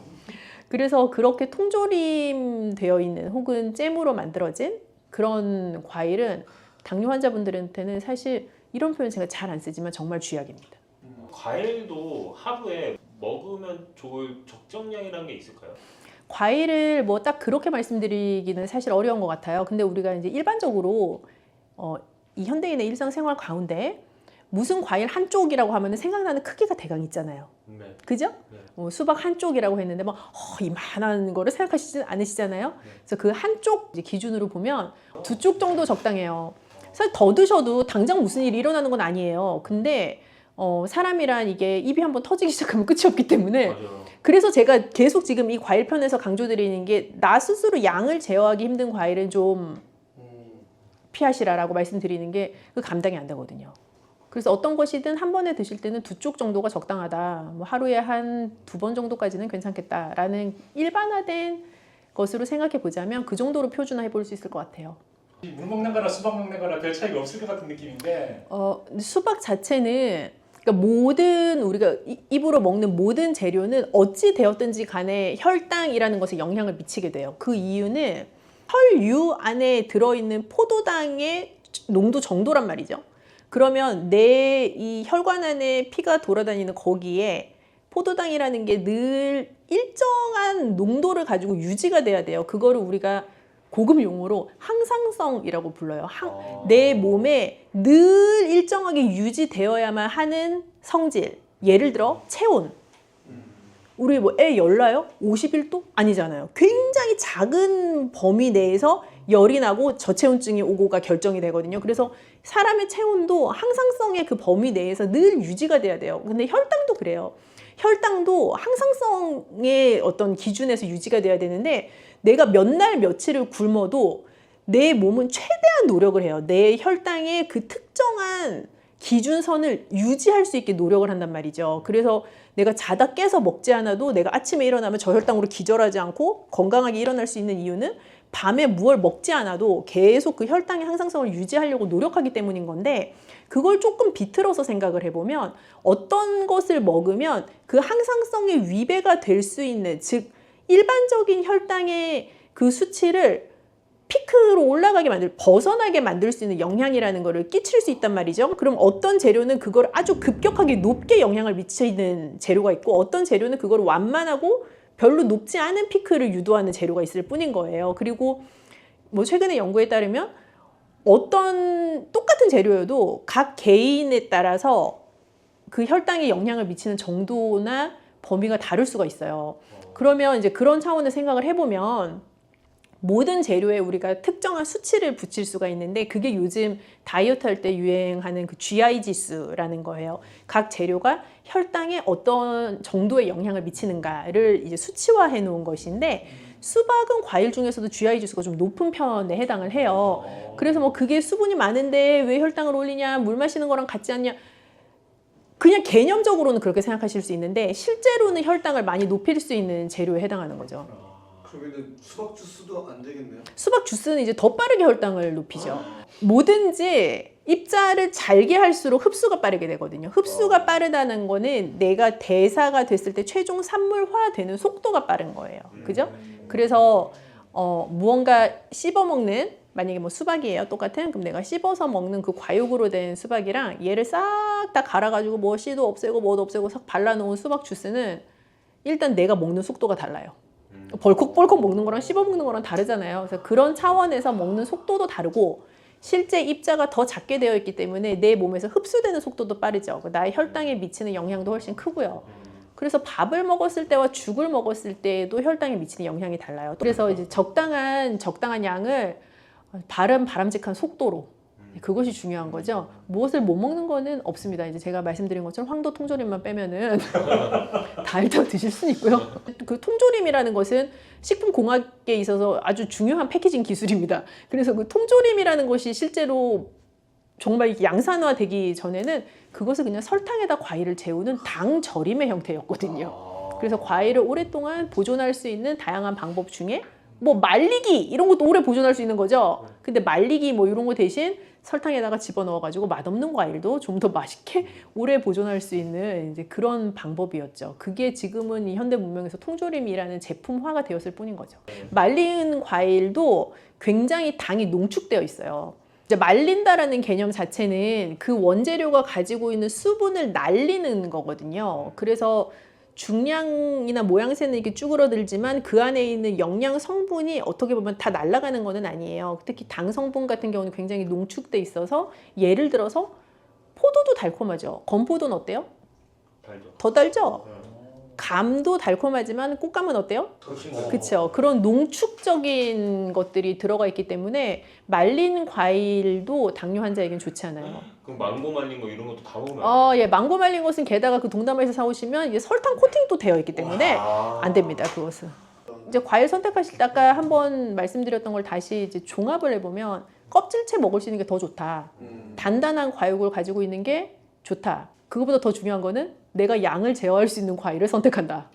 그래서 그렇게 통조림 되어 있는 혹은 잼으로 만들어진 그런 과일은 당뇨 환자분들한테는 사실 이런 표현 제가 잘 안 쓰지만 정말 쥐약입니다. 과일도 하루에 먹으면 좋을 적정량이라는 게 있을까요? 과일을 뭐 딱 그렇게 말씀드리기는 사실 어려운 것 같아요. 근데 우리가 이제 일반적으로 이 현대인의 일상생활 가운데 무슨 과일 한쪽이라고 하면 생각나는 크기가 대강 있잖아요. 네. 그죠? 네. 수박 한쪽이라고 했는데 막 이만한 거를 생각하시지 않으시잖아요. 그래서 그 한쪽 이제 기준으로 보면 2쪽 정도 적당해요. 사실 더 드셔도 당장 무슨 일이 일어나는 건 아니에요. 근데 사람이란 이게 입이 한번 터지기 시작하면 끝이 없기 때문에 맞아요. 그래서 제가 계속 지금 이 과일 편에서 강조드리는 게 나 스스로 양을 제어하기 힘든 과일은 좀 피하시라라고 말씀드리는 게 그 감당이 안 되거든요. 그래서 어떤 것이든 한 번에 드실 때는 2쪽 정도가 적당하다. 뭐 하루에 한 2번 정도까지는 괜찮겠다라는 일반화된 것으로 생각해 보자면 그 정도로 표준화해 볼 수 있을 것 같아요. 물 먹는 거나 수박 먹는 거나 별 차이가 없을 것 같은 느낌인데 수박 자체는 그러니까 모든 우리가 입으로 먹는 모든 재료는 어찌 되었든지 간에 혈당이라는 것에 영향을 미치게 돼요. 그 이유는 혈유 안에 들어있는 포도당의 농도 정도란 말이죠. 그러면 내 이 혈관 안에 피가 돌아다니는 거기에 포도당이라는 게 늘 일정한 농도를 가지고 유지가 돼야 돼요. 그거를 우리가 고급 용어로 항상성이라고 불러요. 내 몸에 늘 일정하게 유지되어야만 하는 성질. 예를 들어 체온. 우리 뭐 애 열나요? 51도? 아니잖아요. 굉장히 작은 범위 내에서 열이 나고 저체온증이 오고가 결정이 되거든요. 그래서 사람의 체온도 항상성의 그 범위 내에서 늘 유지가 돼야 돼요. 근데 혈당도 그래요. 혈당도 항상성의 어떤 기준에서 유지가 돼야 되는데 내가 몇 날 며칠을 굶어도 내 몸은 최대한 노력을 해요. 내 혈당의 그 특정한 기준선을 유지할 수 있게 노력을 한단 말이죠. 그래서 내가 자다 깨서 먹지 않아도 내가 아침에 일어나면 저혈당으로 기절하지 않고 건강하게 일어날 수 있는 이유는 밤에 무얼 먹지 않아도 계속 그 혈당의 항상성을 유지하려고 노력하기 때문인 건데 그걸 조금 비틀어서 생각을 해보면 어떤 것을 먹으면 그 항상성의 위배가 될 수 있는 즉 일반적인 혈당의 그 수치를 피크로 올라가게 벗어나게 만들 수 있는 영향이라는 거를 끼칠 수 있단 말이죠. 그럼 어떤 재료는 그걸 아주 급격하게 높게 영향을 미치는 재료가 있고 어떤 재료는 그걸 완만하고 별로 높지 않은 피크를 유도하는 재료가 있을 뿐인 거예요. 그리고 뭐 최근에 연구에 따르면 어떤 똑같은 재료여도 각 개인에 따라서 그 혈당에 영향을 미치는 정도나 범위가 다를 수가 있어요. 그러면 이제 그런 차원의 생각을 해보면 모든 재료에 우리가 특정한 수치를 붙일 수가 있는데 그게 요즘 다이어트 할 때 유행하는 그 GI 지수라는 거예요. 각 재료가 혈당에 어떤 정도의 영향을 미치는가를 이제 수치화해 놓은 것인데 수박은 과일 중에서도 GI 지수가 좀 높은 편에 해당을 해요. 그래서 뭐 그게 수분이 많은데 왜 혈당을 올리냐, 물 마시는 거랑 같지 않냐. 그냥 개념적으로는 그렇게 생각하실 수 있는데 실제로는 혈당을 많이 높일 수 있는 재료에 해당하는 거죠. 그러면은 수박 주스도 안 되겠네요. 수박 주스는 이제 더 빠르게 혈당을 높이죠. 뭐든지 입자를 잘게 할수록 흡수가 빠르게 되거든요. 흡수가 빠르다는 거는 내가 대사가 됐을 때 최종 산물화되는 속도가 빠른 거예요. 그죠? 그래서 무언가 씹어 먹는 만약에 뭐 수박이에요. 똑같은 그럼 내가 씹어서 먹는 그 과육으로 된 수박이랑 얘를 싹 다 갈아가지고 뭐 씨도 없애고 뭐도 없애고 싹 발라놓은 수박 주스는 일단 내가 먹는 속도가 달라요. 벌컥벌컥 먹는 거랑 씹어 먹는 거랑 다르잖아요. 그래서 그런 차원에서 먹는 속도도 다르고 실제 입자가 더 작게 되어 있기 때문에 내 몸에서 흡수되는 속도도 빠르죠. 나의 혈당에 미치는 영향도 훨씬 크고요. 그래서 밥을 먹었을 때와 죽을 먹었을 때도 혈당에 미치는 영향이 달라요. 그래서 이제 적당한 양을 바람직한 속도로, 그것이 중요한 거죠. 무엇을 못 먹는 거는 없습니다. 이제 제가 말씀드린 것처럼 황도 통조림만 빼면은 다 일단 드실 수는 있고요. 그 통조림이라는 것은 식품공학에 있어서 아주 중요한 패키징 기술입니다. 그래서 그 통조림이라는 것이 실제로 정말 양산화되기 전에는 그것을 그냥 설탕에다 과일을 재우는 당 절임의 형태였거든요. 그래서 과일을 오랫동안 보존할 수 있는 다양한 방법 중에 뭐 말리기 이런 것도 오래 보존할 수 있는 거죠. 근데 말리기 뭐 이런 거 대신 설탕에다가 집어넣어가지고 맛없는 과일도 좀 더 맛있게 오래 보존할 수 있는 이제 그런 방법이었죠. 그게 지금은 이 현대 문명에서 통조림이라는 제품화가 되었을 뿐인 거죠. 말린 과일도 굉장히 당이 농축되어 있어요. 이제 말린다라는 개념 자체는 그 원재료가 가지고 있는 수분을 날리는 거거든요. 그래서 중량이나 모양새는 이렇게 쭈그러들지만 그 안에 있는 영양 성분이 어떻게 보면 다 날아가는 거는 아니에요. 특히 당 성분 같은 경우는 굉장히 농축돼 있어서 예를 들어서 포도도 달콤하죠. 건포도는 어때요? 달죠. 더 달죠? 감도 달콤하지만 꽃감은 어때요? 그렇죠. 그런 농축적인 것들이 들어가 있기 때문에 말린 과일도 당뇨 환자에겐 좋지 않아요. 그럼 망고 말린 거 이런 것도 다 먹으면 안 예, 망고 말린 것은 게다가 그 동남아에서 사오시면 이제 설탕 코팅도 되어 있기 때문에 안 됩니다. 그것은. 이제 과일 선택하실 때 아까 한번 말씀드렸던 걸 다시 이제 종합을 해보면 껍질째 먹을 수 있는 게 더 좋다. 단단한 과육을 가지고 있는 게 좋다. 그거보다 더 중요한 거는 내가 양을 제어할 수 있는 과일을 선택한다.